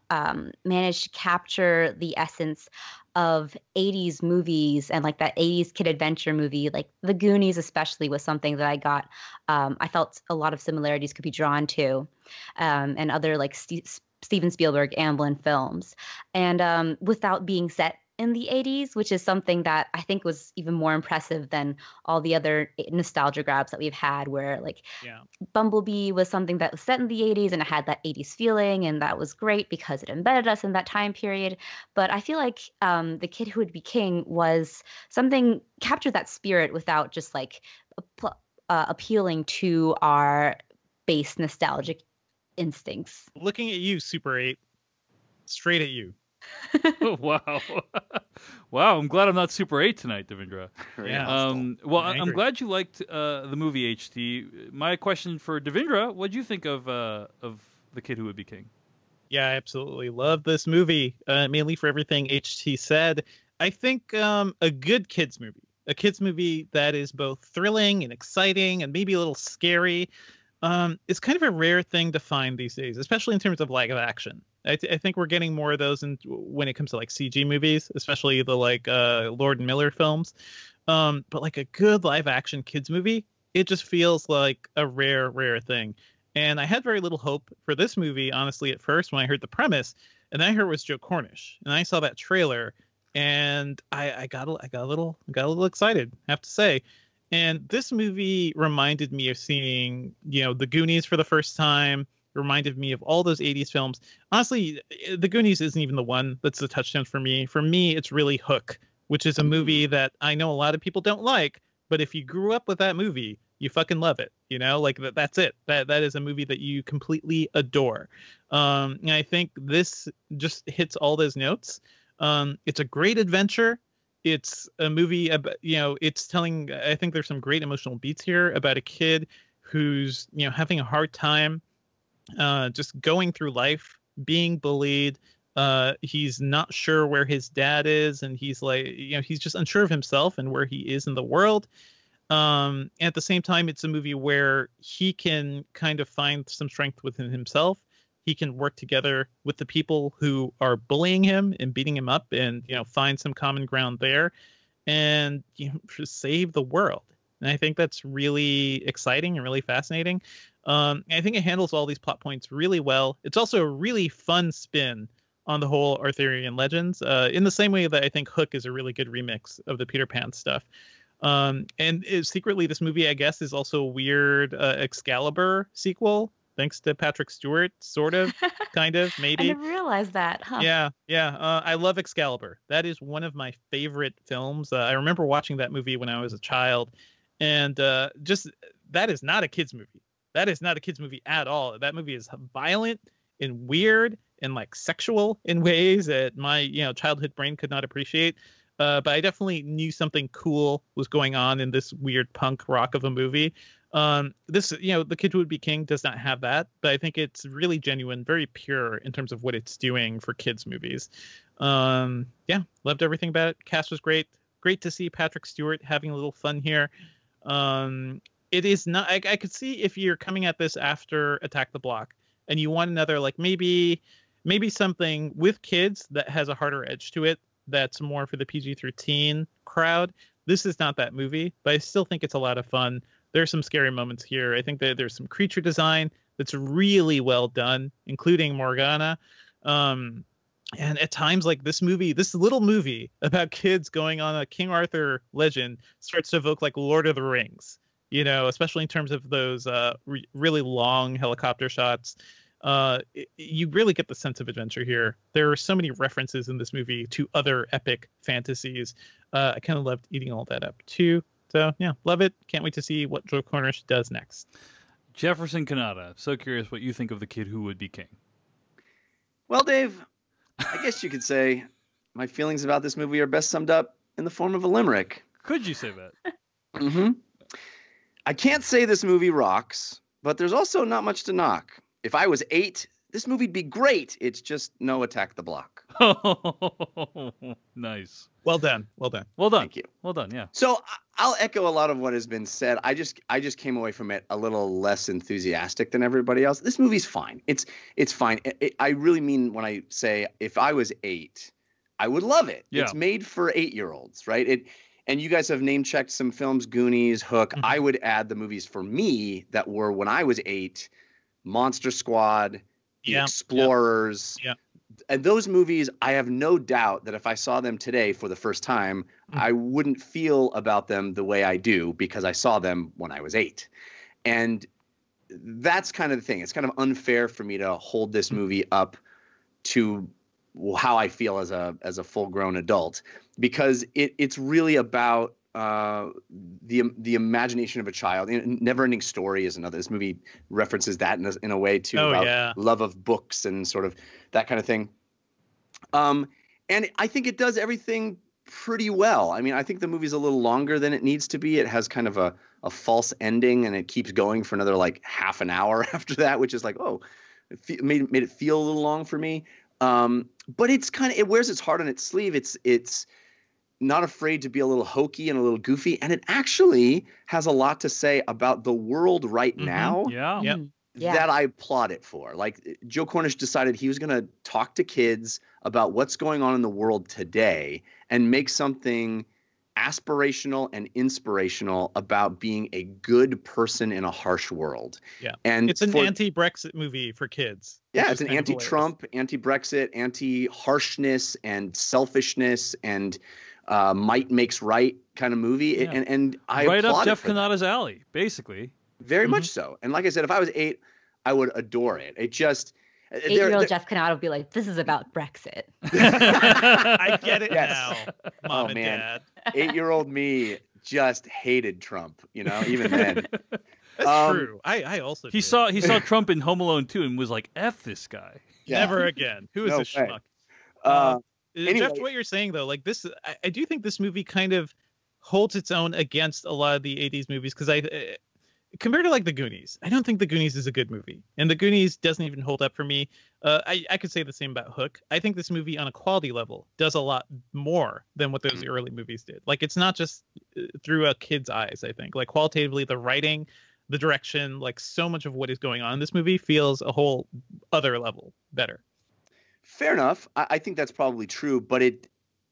managed to capture the essence of 80s movies and that 80s kid adventure movie, like The Goonies especially was something that I got. I felt a lot of similarities could be drawn to, and other Steven Spielberg, Amblin films, and without being set in the 80s, which is something that I think was even more impressive than all the other nostalgia grabs that we've had, where Bumblebee was something that was set in the 80s and it had that 80s feeling, and that was great because it embedded us in that time period. But I feel like The Kid Who Would Be King was something captured that spirit without just appealing to our base nostalgic instincts. Looking at you, Super 8, straight at you. Wow. Wow, I'm glad I'm not Super 8 tonight, Devindra. Yeah. Well, I'm glad you liked the movie, HT. My question for Devindra, what did you think of The Kid Who Would Be King? Yeah, I absolutely love this movie, mainly for everything HT said. I think a good kids movie, a kids movie that is both thrilling and exciting and maybe a little scary, is kind of a rare thing to find these days, especially in terms of live action. I think we're getting more of those when it comes to like CG movies, especially the like Lord and Miller films. But like a good live action kids movie, it just feels like a rare thing. And I had very little hope for this movie, honestly, at first when I heard the premise, and then I heard it was Joe Cornish, and I saw that trailer, and I got a little excited, I have to say. And this movie reminded me of seeing, The Goonies for the first time. Reminded me of all those 80s films. Honestly, The Goonies isn't even the one that's the touchdown for me. For me, it's really Hook, which is a movie that I know a lot of people don't like, but if you grew up with that movie, you fucking love it. Like that's it. That is a movie that you completely adore. And I think this just hits all those notes. It's a great adventure. It's a movie about, it's telling, I think there's some great emotional beats here about a kid who's, having a hard time just going through life, being bullied. He's not sure where his dad is, and he's like, he's just unsure of himself and where he is in the world. And at the same time, it's a movie where he can kind of find some strength within himself. He can work together with the people who are bullying him and beating him up, and find some common ground there, and just save the world. And I think that's really exciting and really fascinating. I think it handles all these plot points really well. It's also a really fun spin on the whole Arthurian legends, in the same way that I think Hook is a really good remix of the Peter Pan stuff. Secretly, this movie, I guess, is also a weird Excalibur sequel, thanks to Patrick Stewart, sort of, kind of, maybe. I never realized that, huh? Yeah. I love Excalibur. That is one of my favorite films. I remember watching that movie when I was a child, and just that is not a kid's movie. That is not a kid's movie at all. That movie is violent and weird and like sexual in ways that my childhood brain could not appreciate. But I definitely knew something cool was going on in this weird punk rock of a movie. This, The Kid Who Would Be King does not have that, but I think it's really genuine, very pure in terms of what it's doing for kids' movies. Loved everything about it. Cast was great. Great to see Patrick Stewart having a little fun here. It is not, I could see if you're coming at this after Attack the Block and you want another, like maybe something with kids that has a harder edge to it, that's more for the PG-13 crowd. This is not that movie, but I still think it's a lot of fun. There's some scary moments here. I think that there's some creature design that's really well done, including Morgana. And at times, like this little movie about kids going on a King Arthur legend starts to evoke like Lord of the Rings, especially in terms of those really long helicopter shots. You really get the sense of adventure here. There are so many references in this movie to other epic fantasies. I kind of loved eating all that up too. So yeah, love it. Can't wait to see what Joe Cornish does next. Jefferson Kanata, so curious what you think of The Kid Who Would Be King. Well, Dave, I guess you could say my feelings about this movie are best summed up in the form of a limerick. Could you say that? Mm-hmm. I can't say this movie rocks, but there's also not much to knock. If I was 8, this movie'd be great. It's just no Attack the Block. Nice. Well done. Thank you. Well done. Yeah. So I'll echo a lot of what has been said. I just came away from it a little less enthusiastic than everybody else. This movie's fine. It's fine. I really mean when I say if I was 8, I would love it. Yeah. It's made for 8-year-olds, right? And you guys have name checked some films, Goonies, Hook. Mm-hmm. I would add the movies for me that were when I was 8. Monster Squad, The Explorers. Yeah. And those movies, I have no doubt that if I saw them today for the first time, I wouldn't feel about them the way I do because I saw them when I was 8. And that's kind of the thing. It's kind of unfair for me to hold this movie up to how I feel as a full-grown adult because it's really about the imagination of a child. Never-ending Story is another. This movie references that in a way too, about love of books and sort of that kind of thing. And I think it does everything pretty well. I mean, I think the movie's a little longer than it needs to be. It has kind of a false ending, and it keeps going for another like half an hour after that, which is like, it made it feel a little long for me. But it's kind of, it wears its heart on its sleeve. It's not afraid to be a little hokey and a little goofy, and it actually has a lot to say about the world right now. Yeah. Yep. That I applaud it for. Like, Joe Cornish decided he was going to talk to kids about what's going on in the world today and make something aspirational and inspirational about being a good person in a harsh world. Yeah. And it's an anti-Brexit movie for kids. Yeah, it's an anti-Trump, anti-Brexit, anti-harshness and selfishness and might makes right kind of movie. Yeah. And I right applaud up it Jeff for that. Kanata's alley, basically. Very much so. And like I said, if I was 8, I would adore it. It just 8-year-old Jeff Kanata would be like, "This is about Brexit." I get it now, Mom and Dad. 8-year-old me just hated Trump. Even then. That's true. I also he saw Trump in Home Alone 2 and was like, "F this guy." Yeah. Never again. Who is No a schmuck? Anyway. Jeff, to what you're saying though, like this, I do think this movie kind of holds its own against a lot of the '80s movies because compared to like The Goonies, I don't think The Goonies is a good movie, and The Goonies doesn't even hold up for me. I could say the same about Hook. I think this movie on a quality level does a lot more than what those early movies did. Like it's not just through a kid's eyes. I think like qualitatively, the writing, the direction, like so much of what is going on in this movie feels a whole other level better. Fair enough. I think that's probably true, but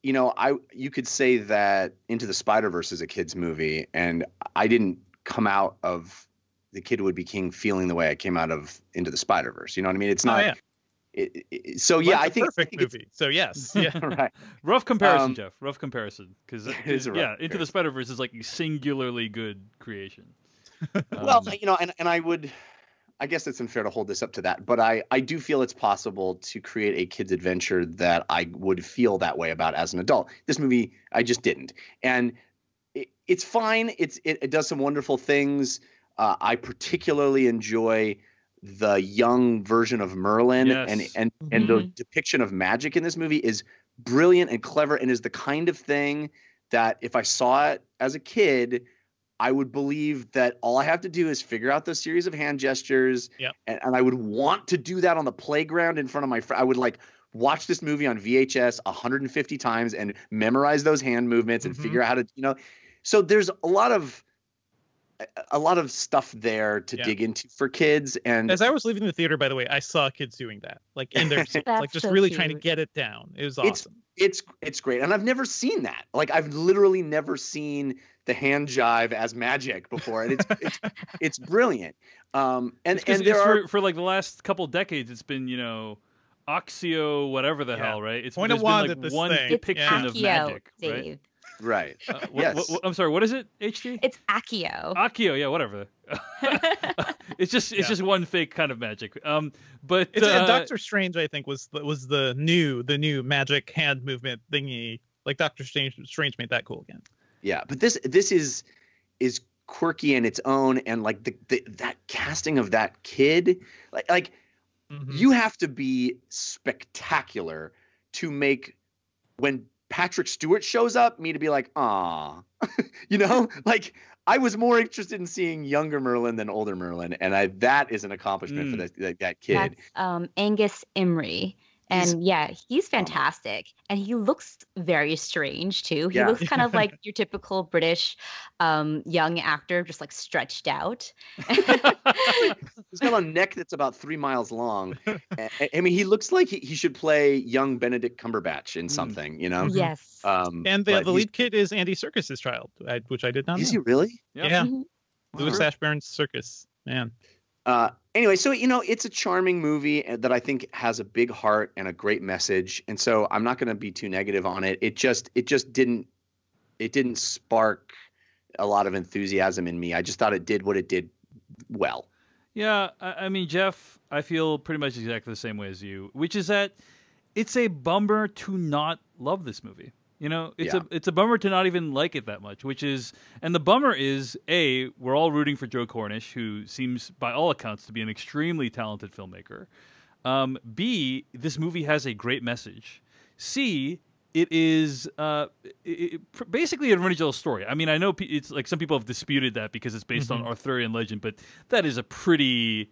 you could say that Into the Spider-Verse is a kid's movie, and I didn't come out of The Kid Would Be King feeling the way I came out of Into the Spider-Verse. You know what I mean? It's not. Oh, yeah. So yeah, I think perfect movie. So yes, yeah, right. Rough comparison, Jeff. Rough comparison, because is a rough Into comparison. the Spider-Verse is like a singularly good creation. Well, and I guess it's unfair to hold this up to that, but I do feel it's possible to create a kid's adventure that I would feel that way about as an adult. This movie, I just didn't. And it's fine. It does some wonderful things. I particularly enjoy the young version of Merlin, Yes. and the depiction of magic in this movie is brilliant and clever, and is the kind of thing that if I saw it as a kid, I would believe that all I have to do is figure out those series of hand gestures. Yep. And I would want to do that on the playground in front of my friend. I would like watch this movie on VHS 150 times and memorize those hand movements and figure out how to, so there's a lot of stuff there to dig into for kids. And as I was leaving the theater, by the way, I saw kids doing that, like in their seats, like just so really cute. trying to get it down. It was awesome. It's great. And I've never seen that. Like I've literally never seen the hand jive as magic before. And it's brilliant. For like the last couple decades, it's been, Oxio, whatever the hell, right? Point there's of wand been at like this one thing. depiction of Accio, magic, Dave. Right. Yes. I'm sorry. What is it? HD? It's Accio. Accio. Yeah. Whatever. It's just one fake kind of magic. But Doctor Strange, I think, was the new magic hand movement thingy. Like Doctor Strange made that cool again. Yeah, but this is quirky in its own, and like that casting of that kid, like you have to be spectacular to make when Patrick Stewart shows up, me to be like, ah, like I was more interested in seeing younger Merlin than older Merlin, and that is an accomplishment for that kid. That's Angus Imrie. And he's fantastic. And he looks very strange too. He looks kind of like your typical British young actor, just like stretched out. He's got a neck that's about 3 miles long. I mean, he looks like he should play young Benedict Cumberbatch in something, Yes. And the lead kid is Andy Serkis's child, which I did not know. Is he really? Yep. Yeah. Mhm. Louis Ashburn's Circus, man. Anyway, so it's a charming movie that I think has a big heart and a great message, and so I'm not going to be too negative on it. It just didn't spark a lot of enthusiasm in me. I just thought it did what it did well. Yeah, I mean, Jeff, I feel pretty much exactly the same way as you, which is that it's a bummer to not love this movie. It's a bummer to not even like it that much, and the bummer is, A, we're all rooting for Joe Cornish, who seems, by all accounts, to be an extremely talented filmmaker. B, this movie has a great message. C, it is basically an original story. I mean, I know it's like some people have disputed that because it's based on Arthurian legend, but that is a pretty,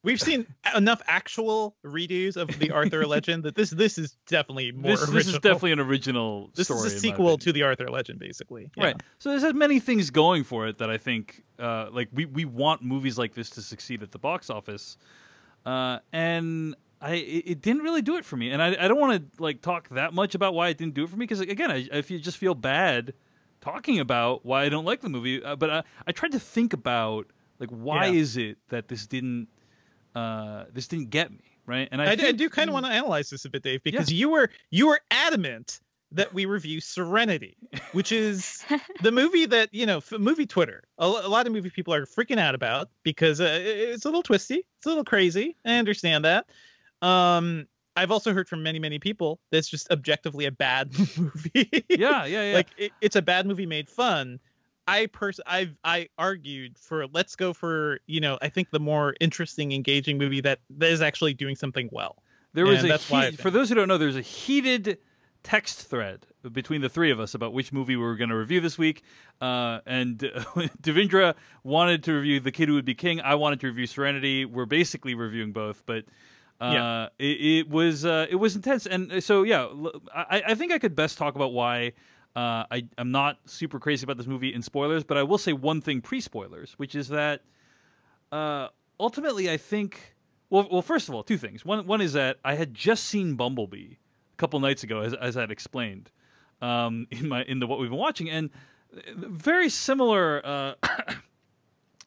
we've seen enough actual redos of the Arthur Legend that this is definitely more original. This is definitely an original This story. is a sequel to the Arthur Legend, basically. Yeah. Right. So this has many things going for it that I think, like we want movies like this to succeed at the box office, and it didn't really do it for me. And I don't want to like talk that much about why it didn't do it for me because again, if you just feel bad talking about why I don't like the movie, but I tried to think about like why is it that this didn't get me, right? And I do kind of want to analyze this a bit, Dave, because you were adamant that we review Serenity, which is the movie that movie Twitter, a lot of movie people are freaking out about because it's a little twisty, it's a little crazy. I understand that. I've also heard from many people that's just objectively a bad movie. Yeah. Like it's a bad movie made fun. I argued for let's go for I think the more interesting, engaging movie that is actually doing something well. There was for those who don't know, there's a heated text thread between the three of us about which movie we were going to review this week. And Devindra wanted to review The Kid Who Would Be King. I wanted to review Serenity. We're basically reviewing both, but it was intense. And so I think I could best talk about why. I'm not super crazy about this movie in spoilers, but I will say one thing pre-spoilers, which is that ultimately I think well, first of all, two things. One is that I had just seen Bumblebee a couple nights ago, as I'd explained in what we've been watching, and very similar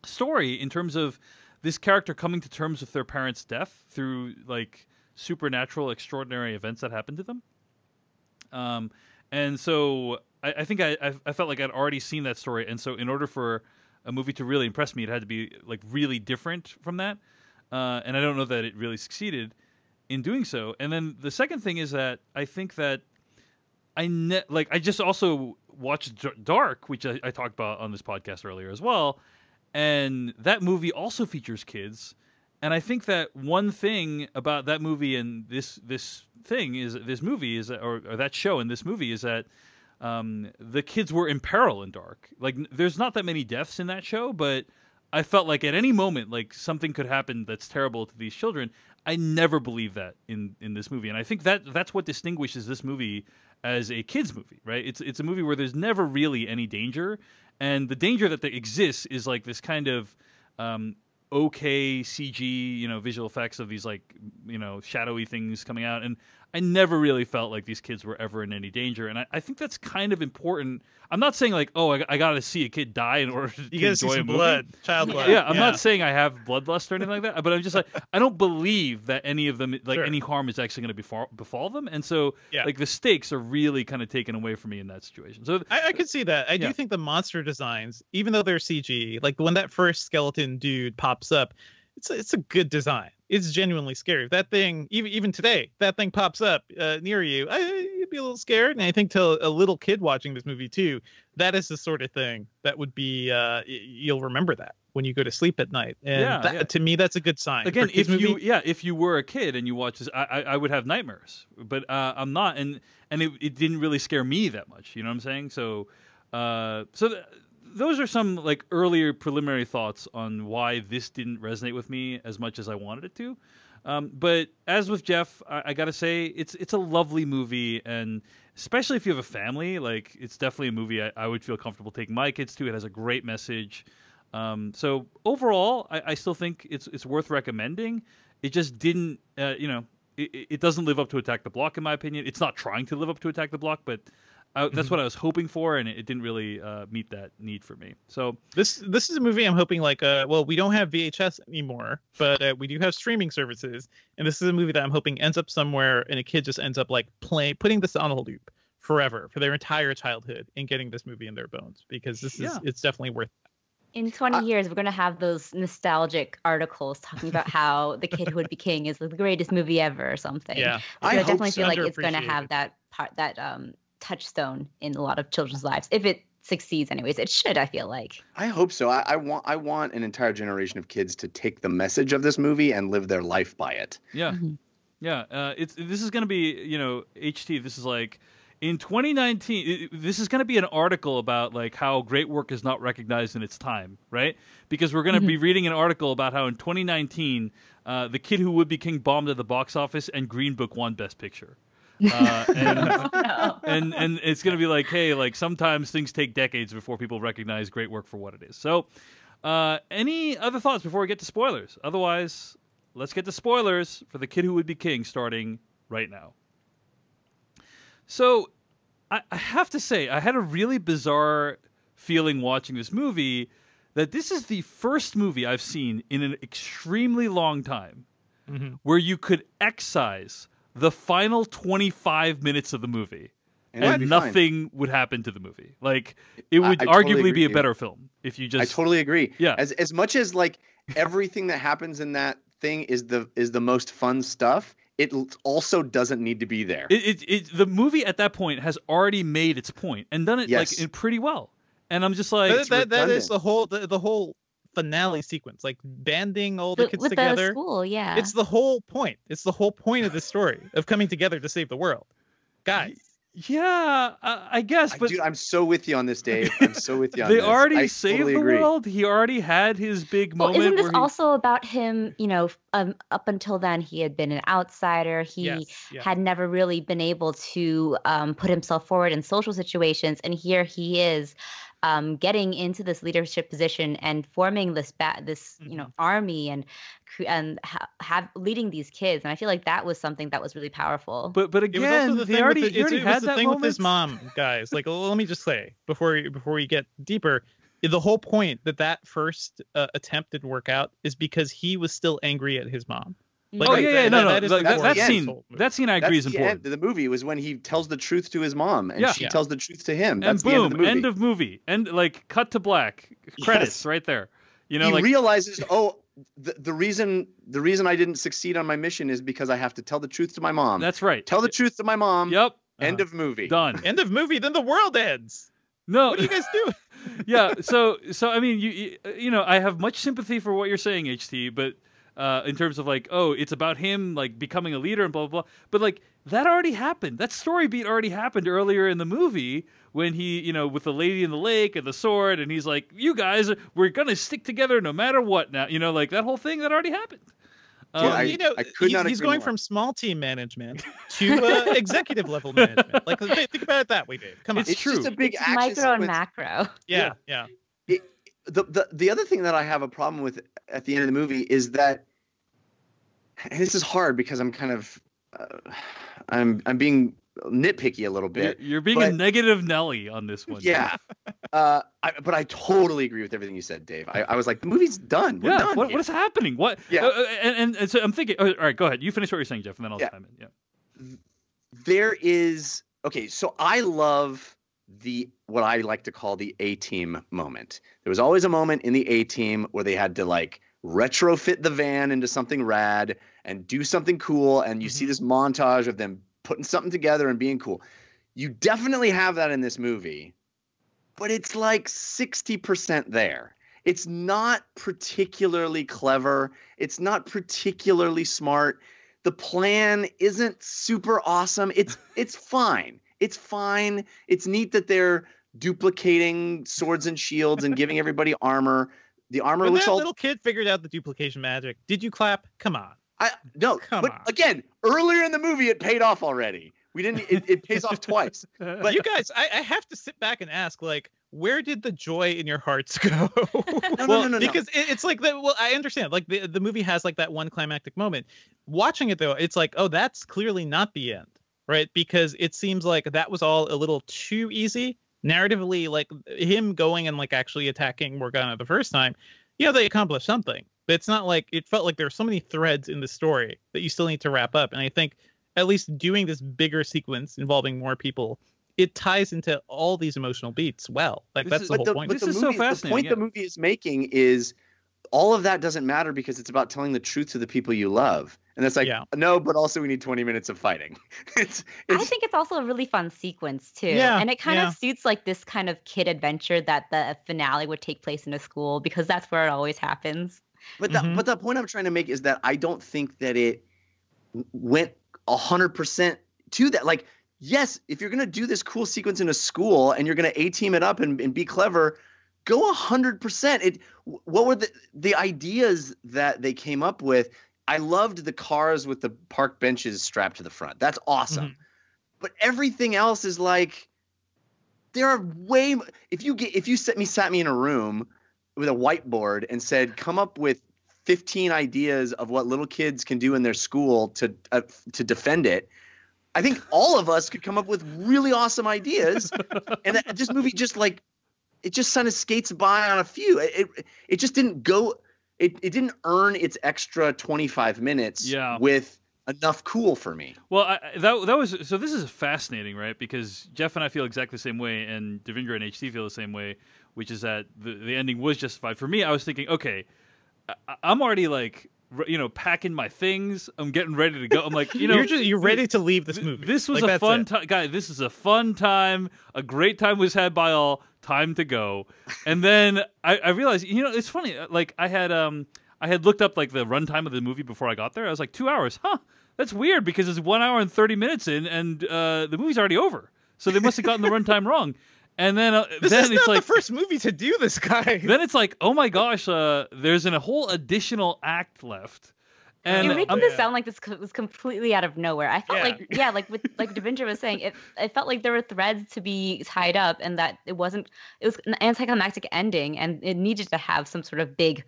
story in terms of this character coming to terms with their parents' death through like supernatural, extraordinary events that happened to them. And so I think I felt like I'd already seen that story, and so in order for a movie to really impress me, it had to be like really different from that. And I don't know that it really succeeded in doing so. And then the second thing is that I think that I just also watched Dark, which I talked about on this podcast earlier as well, and that movie also features kids. And I think that one thing about that movie and this movie is or that show and this movie is that the kids were in peril in Dark. Like, there's not that many deaths in that show, but I felt like at any moment, like something could happen that's terrible to these children. I never believed that in this movie, and I think that's what distinguishes this movie as a kids movie, right? It's a movie where there's never really any danger, and the danger that exists is like this kind of okay CG, visual effects of these like, shadowy things coming out. And I never really felt like these kids were ever in any danger. And I think that's kind of important. I'm not saying like, oh, I got to see a kid die in order to enjoy a movie. Blood, child blood. Yeah, I'm not saying I have bloodlust or anything like that, but I'm just like, I don't believe that any of them, like any harm is actually going to befall them. And so like the stakes are really kind of taken away from me in that situation. So I could see that. I do think the monster designs, even though they're CG, like when that first skeleton dude pops up, it's a good design. It's genuinely scary. If that thing, even today, that thing pops up near you, you'd be a little scared. And I think to a little kid watching this movie too, that is the sort of thing that would be, you'll remember that when you go to sleep at night. And to me, that's a good sign. Again, if you were a kid and you watched this, I would have nightmares, but I'm not, and it didn't really scare me that much. You know what I'm saying? So, those are some like earlier preliminary thoughts on why this didn't resonate with me as much as I wanted it to. But as with Jeff, I gotta say it's a lovely movie, and especially if you have a family, like it's definitely a movie I would feel comfortable taking my kids to. It has a great message. So overall, I still think it's worth recommending. It just didn't, it doesn't live up to Attack the Block in my opinion. It's not trying to live up to Attack the Block, but that's what I was hoping for, and it didn't really meet that need for me. So this is a movie I'm hoping we don't have VHS anymore, but we do have streaming services, and this is a movie that I'm hoping ends up somewhere, and a kid just ends up like putting this on a loop forever for their entire childhood and getting this movie in their bones, because it's definitely worth it. In 20 years, we're going to have those nostalgic articles talking about how The Kid Who Would Be King is the greatest movie ever or something. Yeah. I definitely feel like it's going to have that touchstone in a lot of children's lives. If it succeeds anyways, it should, I feel like. I hope so. I want an entire generation of kids to take the message of this movie and live their life by it. Yeah. Mm-hmm. Yeah. This is going to be, HT, this is like in 2019, this is going to be an article about like how great work is not recognized in its time, right? Because we're going to be reading an article about how in 2019, The Kid Who Would Be King bombed at the box office and Green Book won Best Picture. And it's going to be like, hey, like sometimes things take decades before people recognize great work for what it is. So any other thoughts before we get to spoilers? Otherwise, let's get to spoilers for The Kid Who Would Be King starting right now. So I have to say, I had a really bizarre feeling watching this movie that this is the first movie I've seen in an extremely long time where you could excise the final 25 minutes of the movie and nothing would happen to the movie. Like, it would arguably be a better film if you just... I totally agree. Yeah. As much as, like, everything that happens in that thing is the most fun stuff, it also doesn't need to be there. The movie at that point has already made its point and done it like pretty well. And I'm just like... That is the whole finale sequence, like banding all the kids with together. The school, yeah. It's the whole point. It's the whole point of the story of coming together to save the world, guys. Yeah, I guess, but dude, I'm so with you on this, Dave. I'm so with you on they this. already saved the world. He already had his big moment. Isn't this also about him? You know, up until then, he had been an outsider. He had never really been able to put himself forward in social situations, and here he is. Getting into this leadership position and forming this army and leading these kids, and I feel like that was something that was really powerful. But again, he already had that thing moment with his mom, guys. Like, let me just say before we get deeper, the whole point that first attempt didn't work out is because he was still angry at his mom. Like, that scene I agree is important. The movie was when he tells the truth to his mom and she tells the truth to him. That's and boom, the end of movie. And like cut to black. Credits right there. You know, he realizes, the reason I didn't succeed on my mission is because I have to tell the truth to my mom. That's right. Tell the truth to my mom. Yep. End of movie. Done. End of movie, then the world ends. No. What do you guys do? Yeah, so I mean, you know, I have much sympathy for what you're saying, HT, but in terms of like, it's about him like becoming a leader and blah blah blah. But like that already happened. That story beat already happened earlier in the movie when he, you know, with the lady in the lake and the sword, and he's like, "You guys, we're gonna stick together no matter what." Now, you know, like that whole thing that already happened. He's going from small team management to executive level management. Like, think about it that way, Dave. Come on, it's true. Just a big action micro sequence. and macro. Yeah. The other thing that I have a problem with at the end of the movie is that, and this is hard because I'm kind of I'm being nitpicky a little bit. You're being a negative Nelly on this one. Yeah. But I totally agree with everything you said, Dave. I was like, the movie's done. We're done. What is happening? What? Yeah. And so I'm thinking. All right, go ahead. You finish what you're saying, Jeff, and then I'll chime in. Yeah. There is so I love what I like to call the A-Team moment. There was always a moment in the A-Team where they had to like retrofit the van into something rad and do something cool, and you see this montage of them putting something together and being cool. You definitely have that in this movie, but it's like 60% there. It's not particularly clever. It's not particularly smart. The plan isn't super awesome. It's fine. It's fine. It's neat that they're duplicating swords and shields and giving everybody armor. The armor looks all... little kid figured out the duplication magic. Did you clap? Come on. No, but again, earlier in the movie, it paid off already. We didn't. It pays off twice. But you guys, I have to sit back and ask, like, where did the joy in your hearts go? No. Because it's like that. Well, I understand. Like the movie has like that one climactic moment. Watching it though, it's like, oh, that's clearly not the end, right? Because it seems like that was all a little too easy narratively. Like him going and like actually attacking Morgana the first time, they accomplished something. But it's not like it felt like there were so many threads in the story that you still need to wrap up. And I think at least doing this bigger sequence involving more people, it ties into all these emotional beats well. Like that's the whole point. This is so fascinating. The point the movie is making is all of that doesn't matter because it's about telling the truth to the people you love. And that's like, no, but also we need 20 minutes of fighting. I think it's also a really fun sequence too. Yeah, and it kind of suits like this kind of kid adventure that the finale would take place in a school because that's where it always happens. But the point I'm trying to make is that I don't think that it went 100% to that. Like yes, if you're gonna do this cool sequence in a school and you're gonna A-team it up and be clever, go 100%. What were the ideas that they came up with? I loved the cars with the park benches strapped to the front. That's awesome. Mhm. But everything else is like, there are way. If you sat me in a room with a whiteboard and said, come up with 15 ideas of what little kids can do in their school to defend it, I think all of us could come up with really awesome ideas. And this movie just like, it just kind of skates by on a few. It just didn't go. It didn't earn its extra 25 minutes with enough cool for me. Well, that was so. This is fascinating, right? Because Jeff and I feel exactly the same way, and Devindra and HT feel the same way, which is that the ending was justified. For me, I was thinking, okay, I'm already like, packing my things. I'm getting ready to go. I'm like, you're ready to leave this movie. This was a fun time, guy. This is a fun time. A great time was had by all. Time to go. And then I realized, it's funny. Like I had looked up like the runtime of the movie before I got there. I was like 2 hours. Huh? That's weird because it's 1 hour and 30 minutes in, and the movie's already over. So they must have gotten the runtime wrong. And then this then is it's not like the first movie to do this, guy. Then it's like, oh my gosh, there's a whole additional act left. And you're making this sound like this was completely out of nowhere. I felt like Devindra was saying, it felt like there were threads to be tied up, and that it was an anticlimactic ending, and it needed to have some sort of big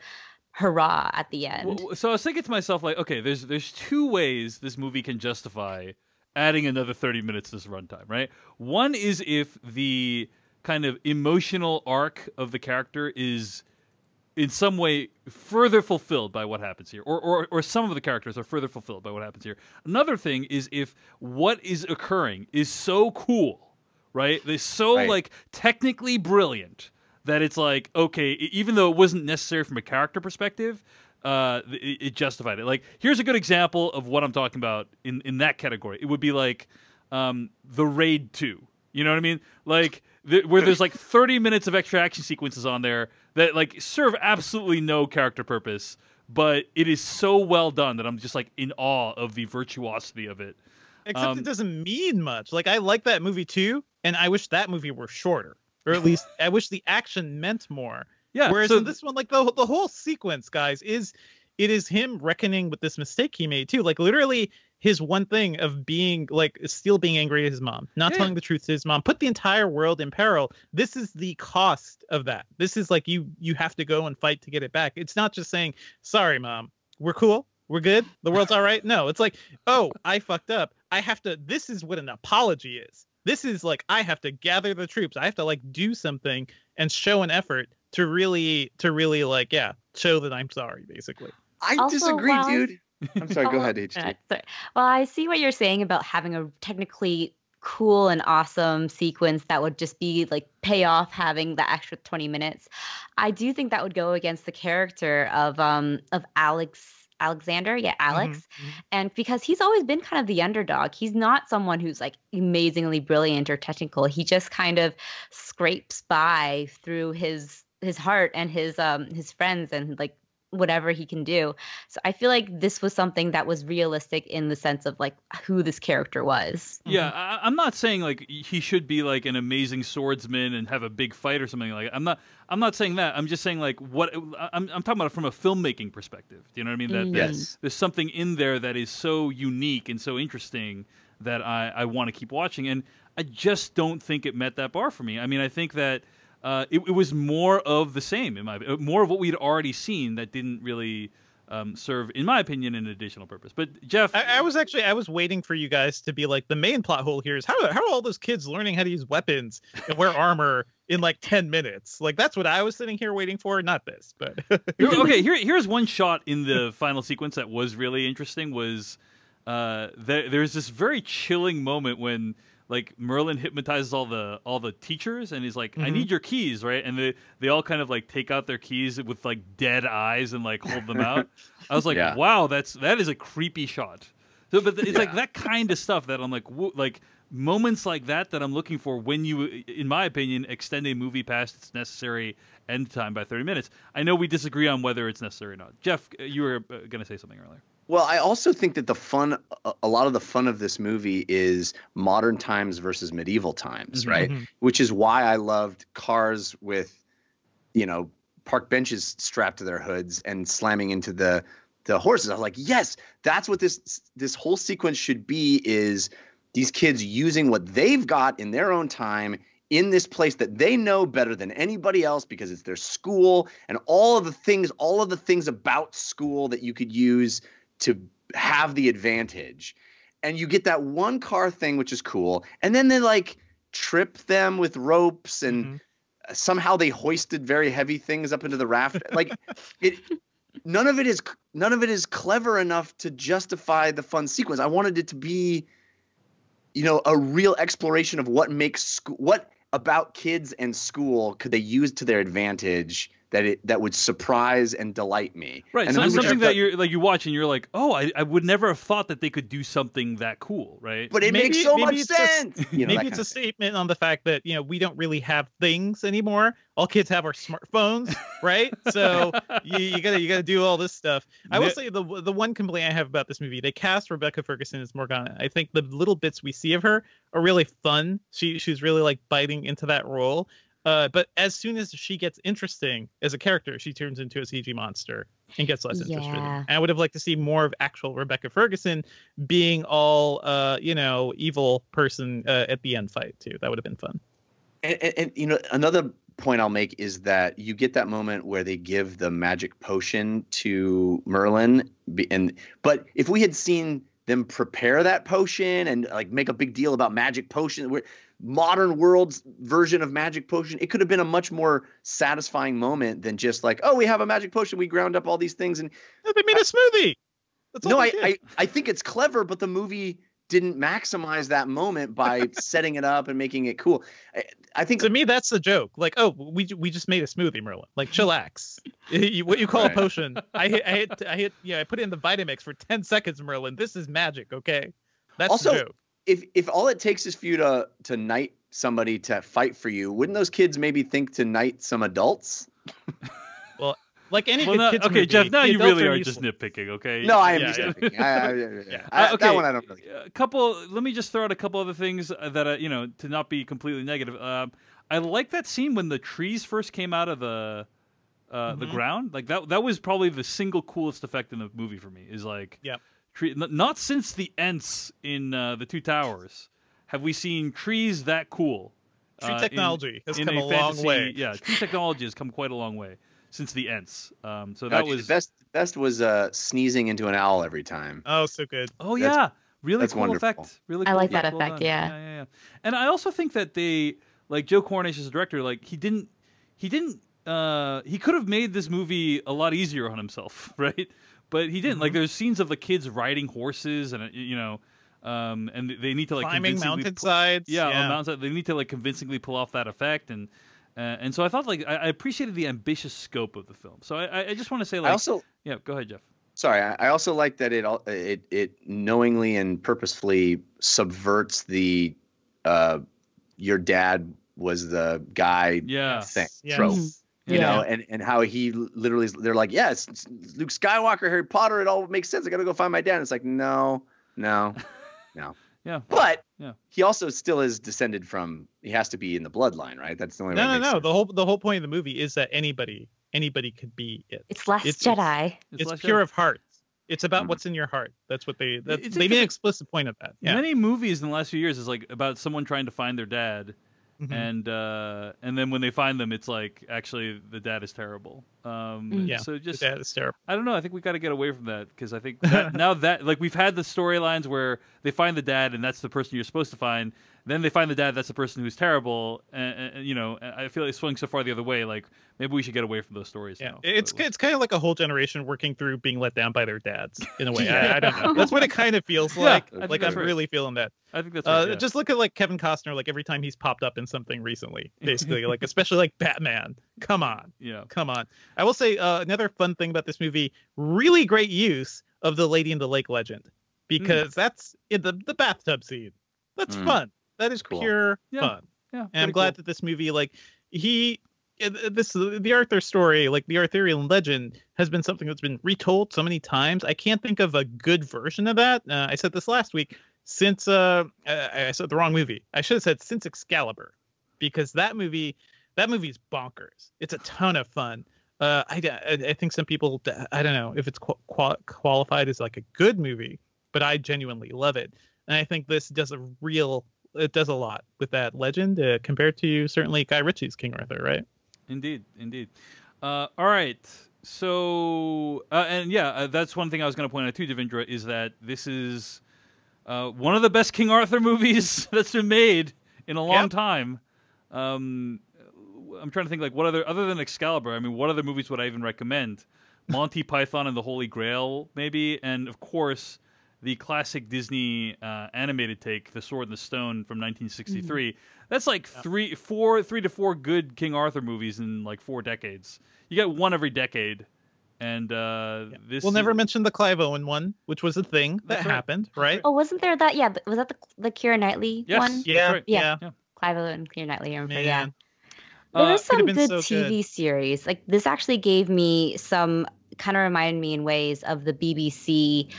hurrah at the end. So I was thinking to myself, like, okay, there's two ways this movie can justify adding another 30 minutes to this runtime, right? One is if the kind of emotional arc of the character is in some way further fulfilled by what happens here, or some of the characters are further fulfilled by what happens here. Another thing is if what is occurring is so cool, right? They're so like technically brilliant that it's like, okay, even though it wasn't necessary from a character perspective, it justified it. Like, here's a good example of what I'm talking about in that category. It would be like The Raid 2. You know what I mean? Like, where there's like 30 minutes of extra action sequences on there that like serve absolutely no character purpose, but it is so well done that I'm just like in awe of the virtuosity of it. Except it doesn't mean much. Like, I like that movie too, and I wish that movie were shorter, or at least I wish the action meant more. Yeah. Whereas in this one, like the whole sequence, guys, is him reckoning with this mistake he made too. Like, literally, his one thing of being like still being angry at his mom, not telling the truth to his mom, put the entire world in peril. This is the cost of that. This is like you have to go and fight to get it back. It's not just saying, sorry, mom, we're cool, we're good, the world's all right. No, it's like, oh, I fucked up. I have to. This is what an apology is. This is like, I have to gather the troops. I have to like do something and show an effort to really like, show that I'm sorry, basically. I disagree, dude. I'm sorry, go ahead, HT. Sorry. Well, I see what you're saying about having a technically cool and awesome sequence that would just be like pay off having the extra 20 minutes. I do think that would go against the character of Alexander, Alex. Mm-hmm. And because he's always been kind of the underdog. He's not someone who's like amazingly brilliant or technical. He just kind of scrapes by through his heart and his friends and like whatever he can do. So I feel like this was something that was realistic in the sense of like who this character was. Yeah, I'm not saying like he should be like an amazing swordsman and have a big fight or something like that. I'm not saying that. I'm just saying like what I'm talking about it from a filmmaking perspective. Do you know what I mean? That there's something in there that is so unique and so interesting that I want to keep watching, and I just don't think it met that bar for me. I mean, I think that it was more of the same, more of what we'd already seen that didn't really serve, in my opinion, an additional purpose. But Jeff, I was waiting for you guys to be like, the main plot hole here is how are all those kids learning how to use weapons and wear armor in like 10 min's? Like, that's what I was sitting here waiting for, not this. But okay, here's one shot in the final sequence that was really interesting. Was there's this very chilling moment when like Merlin hypnotizes all the teachers and he's like, I need your keys, right? And they all kind of like take out their keys with like dead eyes and like hold them out. I was like, wow, that is a creepy shot. So, but it's like that kind of stuff that I'm like moments like that I'm looking for when you, in my opinion, extend a movie past its necessary end time by 30 minutes. I know we disagree on whether it's necessary or not. Jeff, you were going to say something earlier. Well, I also think that a lot of the fun of this movie is modern times versus medieval times, right? Mm-hmm. Which is why I loved cars with, park benches strapped to their hoods and slamming into the horses. I was like, yes, that's what this whole sequence should be, is these kids using what they've got in their own time in this place that they know better than anybody else because it's their school, and all of the things about school that you could use to have the advantage. And you get that one car thing, which is cool. And then they like trip them with ropes, and somehow they hoisted very heavy things up into the raft. Like none of it is clever enough to justify the fun sequence. I wanted it to be, a real exploration of what makes what about kids and school could they use to their advantage that would surprise and delight me. Right. And So something that you watch and you're like, oh, I would never have thought that they could do something that cool, right? But it makes so much sense. Maybe it's a statement on the fact that, we don't really have things anymore. All kids have our smartphones, right? So you gotta do all this stuff. I will say the one complaint I have about this movie, they cast Rebecca Ferguson as Morgana. I think the little bits we see of her are really fun. She's really like biting into that role. But as soon as she gets interesting as a character, she turns into a CG monster and gets less interesting. And I would have liked to see more of actual Rebecca Ferguson being all, evil person at the end fight too. That would have been fun. And another point I'll make is that you get that moment where they give the magic potion to Merlin, but if we had seen them prepare that potion and like make a big deal about magic potion, modern world's version of magic potion, it could have been a much more satisfying moment than just like, oh, we have a magic potion, we ground up all these things and they made a smoothie. That's all I think it's clever, but the movie didn't maximize that moment by setting it up and making it cool. I think to me that's the joke. Like, oh, we just made a smoothie, Merlin. Like, chillax. What you call a potion? I put it in the Vitamix for 10 seconds, Merlin. This is magic, okay? That's also the joke. If all it takes is for you to knight somebody to fight for you, wouldn't those kids maybe think to knight some adults? Well, like any good kids okay, movie, Jeff. Now you really are useful. just nitpicking, okay? No, I am just nitpicking. Okay, that one I don't really. Let me just throw out a couple other things that to not be completely negative. I like that scene when the trees first came out of the ground. Like that was probably the single coolest effect in the movie for me. Is like, not since the Ents in the Two Towers have we seen trees that cool. Tree technology has come a long way. Yeah, tree technology has come quite a long way since the Ents. So that was the best was sneezing into an owl every time. Oh, so good. Oh yeah, really cool wonderful. effect. Really, cool I like effect. that Well effect. done. Yeah. And I also think that they, like Joe Cornish as a director, like he could have made this movie a lot easier on himself, right? But he didn't. Like there's scenes of the kids riding horses, and and they need to like climbing mountainsides. On mountainside. They need to like convincingly pull off that effect, and so I thought like I appreciated the ambitious scope of the film. So I just want to say like go ahead, Jeff. Sorry, I also like that it knowingly and purposefully subverts the your dad was the guy thing trope. You know, and how he literally, they're like, yes, it's Luke Skywalker, Harry Potter, it all makes sense. I got to go find my dad. And it's like, no. Yeah. But he also still is descended from, he has to be in the bloodline, right? That's the only way. No. The whole point of the movie is that anybody could be it. It's Last Jedi. It's pure of heart. It's about what's in your heart. That's what they made an explicit point of that. Yeah. Many movies in the last few years is like about someone trying to find their dad. And then when they find them, it's like actually the dad is terrible. So just the dad is terrible. I don't know. I think we got to get away from that because I think that, now that like we've had the storylines where they find the dad and that's the person you're supposed to find. Then they find the dad, that's the person who's terrible, and I feel like it's swung so far the other way. Like maybe we should get away from those stories. Yeah, now. It's kind of like a whole generation working through being let down by their dads in a way. I don't know. That's what it kind of feels like. Like I'm really feeling that. I think that's right, Just look at like Kevin Costner. Like every time he's popped up in something recently, basically, like especially like Batman. Come on, come on. I will say another fun thing about this movie: really great use of the Lady in the Lake legend, because that's in the bathtub scene. That's fun. That is pure fun. Yeah. And I'm glad that this movie, like, he the Arthur story, like the Arthurian legend, has been something that's been retold so many times. I can't think of a good version of that. I said this last week. Since I said the wrong movie. I should have said since Excalibur, because that movie's bonkers. It's a ton of fun. I think some people, I don't know if it's qualified as like a good movie, but I genuinely love it. And I think this does it does a lot with that legend compared to certainly Guy Ritchie's King Arthur, right? Indeed. All right. So, that's one thing I was going to point out too, Devindra, is that this is one of the best King Arthur movies that's been made in a long time. I'm trying to think, like, other than Excalibur, I mean, what other movies would I even recommend? Monty Python and the Holy Grail, maybe, and of course, the classic Disney animated take, The Sword and the Stone from 1963. That's like three to four good King Arthur movies in like 4 decades. You get one every decade. And this we'll never mention the Clive Owen one, which was a thing that happened, right? Oh, wasn't there that? Yeah, was that the Keira Knightley one? Yeah, right. Yeah. Clive Owen and Keira Knightley. I remember. Man. There was some good so TV series. Like this actually gave me some kind of reminded me in ways of the BBC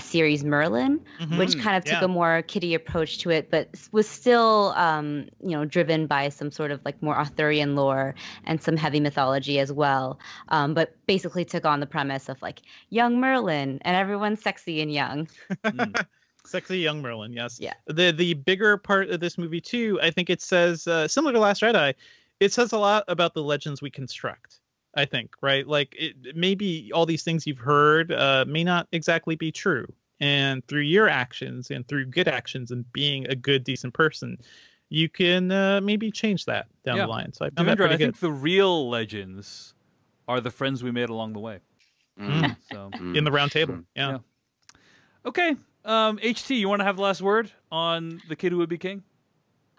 series Merlin, which kind of took a more kiddie approach to it, but was still, driven by some sort of like more Arthurian lore and some heavy mythology as well. But basically took on the premise of like young Merlin and everyone's sexy and young. Sexy young Merlin, yes. Yeah. The bigger part of this movie too, I think it says, similar to Last Jedi, it says a lot about the legends we construct. I think, right? Like maybe all these things you've heard may not exactly be true. And through your actions and through good actions and being a good, decent person, you can maybe change that down the line. So I found that pretty good. I think the real legends are the friends we made along the way. So in the round table. Yeah. Okay. HT, you want to have the last word on The Kid Who Would Be King?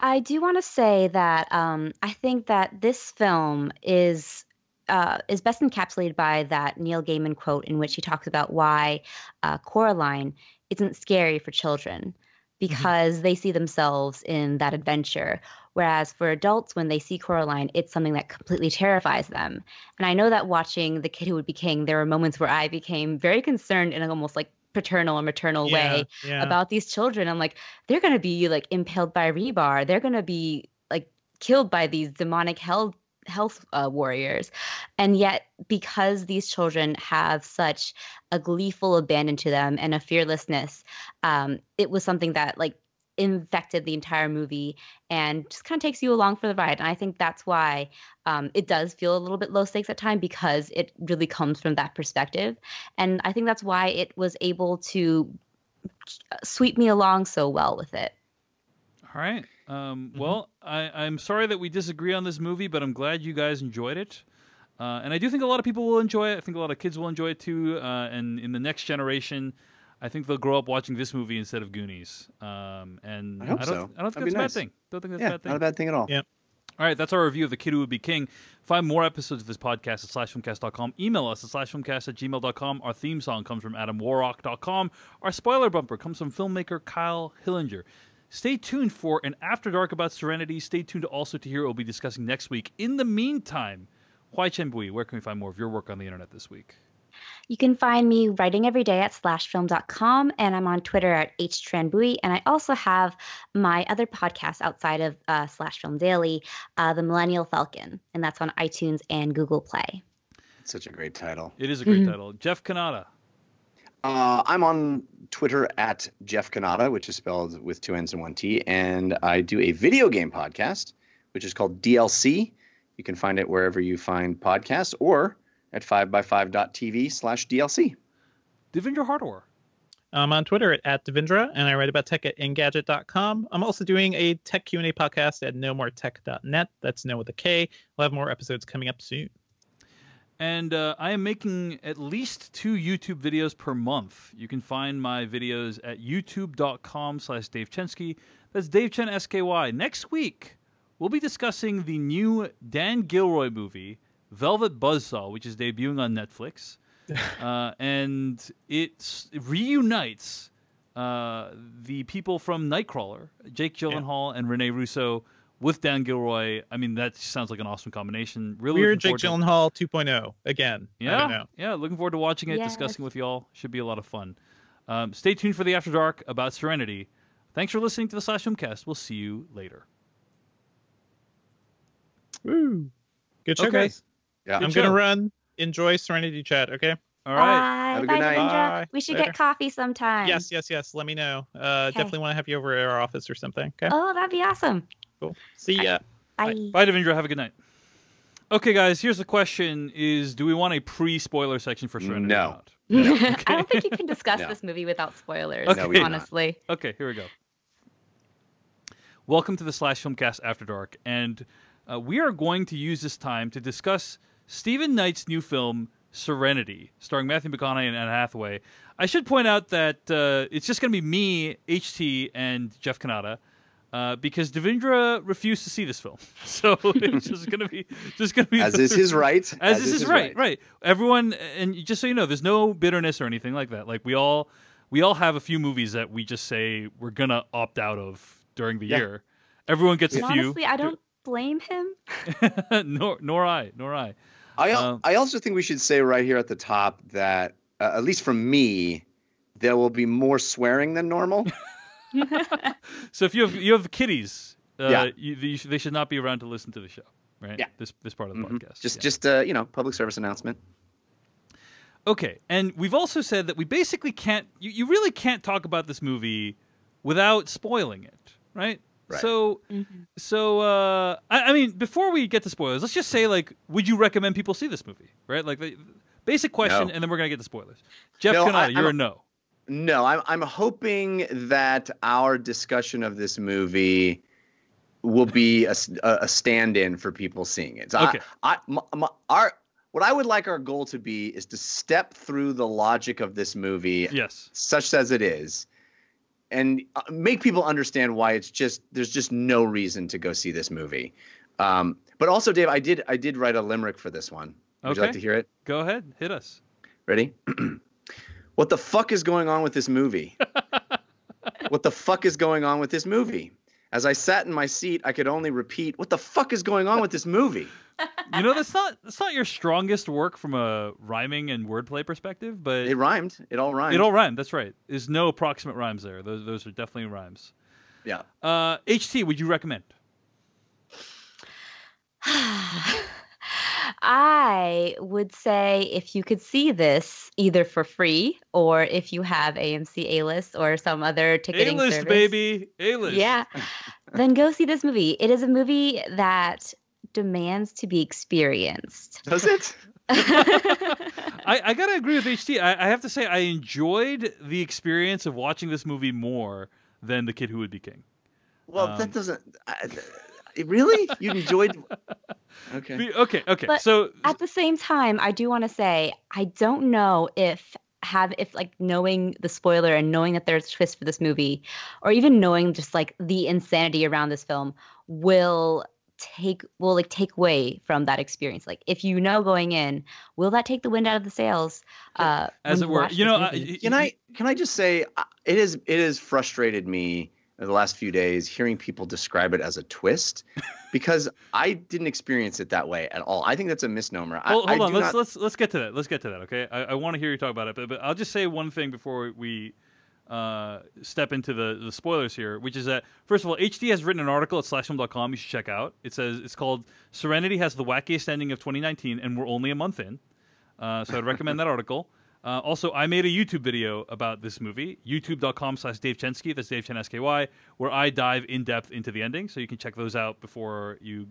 I do want to say that I think that this film is best encapsulated by that Neil Gaiman quote in which he talks about why Coraline isn't scary for children because they see themselves in that adventure. Whereas for adults, when they see Coraline, it's something that completely terrifies them. And I know that watching The Kid Who Would Be King, there were moments where I became very concerned in an almost like paternal or maternal way about these children. I'm like, they're going to be like impaled by rebar. They're going to be like killed by these demonic health warriors. And yet, because these children have such a gleeful abandon to them and a fearlessness, it was something that like infected the entire movie and just kind of takes you along for the ride. And I think that's why it does feel a little bit low stakes at times, because it really comes from that perspective. And I think that's why it was able to sweep me along so well with it. All right. Well, I'm sorry that we disagree on this movie, but I'm glad you guys enjoyed it. And I do think a lot of people will enjoy it. I think a lot of kids will enjoy it too. And in the next generation, I think they'll grow up watching this movie instead of Goonies. And I don't think that's a bad thing. Don't think that's a bad thing. Not a bad thing at all. Yeah. All right, that's our review of The Kid Who Would Be King. Find more episodes of this podcast at slashfilmcast.com. Email us at slashfilmcast@gmail.com. Our theme song comes from adamwarrock.com. Our spoiler bumper comes from filmmaker Kyle Hillinger. Stay tuned for an After Dark about Serenity. Stay tuned also to hear what we'll be discussing next week. In the meantime, Huai Chen Bui, where can we find more of your work on the internet this week? You can find me writing every day at slashfilm.com, and I'm on Twitter at htranbui. And I also have my other podcast outside of Slash Film Daily, The Millennial Falcon, and that's on iTunes and Google Play. It's such a great title. It is a great title. Jeff Kanata. I'm on Twitter at Jeff Kanata, which is spelled with 2 N's and 1 T, and I do a video game podcast, which is called DLC. You can find it wherever you find podcasts or at 5by5.tv/DLC. Devindra Hardwar. I'm on Twitter at Devindra, and I write about tech at Engadget.com. I'm also doing a tech Q&A podcast at nomoretech.net. That's no with a K. We'll have more episodes coming up soon. And I am making at least 2 YouTube videos per month. You can find my videos at youtube.com/Dave Chensky. That's Dave Chen SKY. Next week, we'll be discussing the new Dan Gilroy movie, Velvet Buzzsaw, which is debuting on Netflix. And it reunites the people from Nightcrawler, Jake Gyllenhaal and Rene Russo, with Dan Gilroy. I mean, that sounds like an awesome combination. Really Weird looking Jake forward Gyllenhaal 2.0 again. I don't know. Yeah, looking forward to watching it, Yes. discussing with y'all. Should be a lot of fun. Stay tuned for the After Dark about Serenity. Thanks for listening to the Slash Filmcast. We'll see you later. Woo. Good show, Okay. guys. Yeah. I'm show. going to run. Enjoy Serenity chat, okay? All right. Bye. Have a Bye, good night. Devindra. Bye. We should Later. get coffee sometime. Yes. Let me know. Definitely want to have you over at our office or something, okay? Oh, that'd be awesome. Cool. See ya. Bye. Bye, Devindra. Have a good night. Okay, guys, here's the question is, do we want a pre-spoiler section for Serenity No. or not? I don't think you can discuss No. this movie without spoilers, Okay. No, we cannot. honestly. Okay, here we go. Welcome to the Slash Filmcast After Dark, and we are going to use this time to discuss Stephen Knight's new film, Serenity, starring Matthew McConaughey and Anne Hathaway. I should point out that it's just going to be me, HT, and Jeff Kanata, because Devindra refused to see this film, so it's just going to be As is his right. As is his right. Right. Everyone, and just so you know, there's no bitterness or anything like that. Like we all have a few movies that we just say we're gonna opt out of during the year. Everyone gets And a few. honestly, I don't blame him. nor I. I also think we should say right here at the top that, at least from me, there will be more swearing than normal. So if you have kiddies, Yeah. they should not be around to listen to the show, right? Yeah. This part of the podcast. Just public service announcement. Okay, and we've also said that we basically can't. You really can't talk about this movie without spoiling it, right? Right. So, I mean, before we get to spoilers, let's just say, like, would you recommend people see this movie, right? Like, the basic question, No. and then we're gonna get to spoilers. Jeff No, Kanata, you're a no. No, I'm hoping that our discussion of this movie will be a stand-in for people seeing it. So Okay. What I would like our goal to be is to step through the logic of this movie, Yes. such as it is, and make people understand why there's just no reason to go see this movie. But also, Dave, I did write a limerick for this one. Would you like Okay. to hear it? Go ahead, hit us. Ready? What the fuck is going on with this movie? What the fuck is going on with this movie? As I sat in my seat, I could only repeat, what the fuck is going on with this movie? You know, that's not your strongest work from a rhyming and wordplay perspective, but It rhymed. It all rhymed. it all rhymed. That's right. There's no approximate rhymes there. Those are definitely rhymes. Yeah. HT, would you recommend? I would say if you could see this either for free or if you have AMC A-List or some other ticketing A-list, service. baby. A-list. Yeah. Then go see this movie. It is a movie that demands to be experienced. Does it? I gotta agree with HT. I have to say I enjoyed the experience of watching this movie more than The Kid Who Would Be King. Well, that doesn't. Really? You enjoyed? Okay. Okay. But So at the same time, I do want to say I don't know if like knowing the spoiler and knowing that there's a twist for this movie, or even knowing just like the insanity around this film will take away from that experience. Like if you know going in, will that take the wind out of the sails? as when it were, watch you this know, movie? Can I just say it has frustrated me in the last few days hearing people describe it as a twist, because I didn't experience it that way at all. I think that's a misnomer. hold on. do Let's get to that. Let's get to that. Okay. I want to hear you talk about it, but I'll just say one thing before we step into the spoilers here, which is that, first of all, HT has written an article at slashfilm.com you should check out. It says it's called Serenity has the wackiest ending of 2019, and we're only a month in. So I'd recommend that article. Also, I made a YouTube video about this movie, youtube.com/Dave Chensky, that's Dave Chen SKY, where I dive in depth into the ending. So you can check those out before you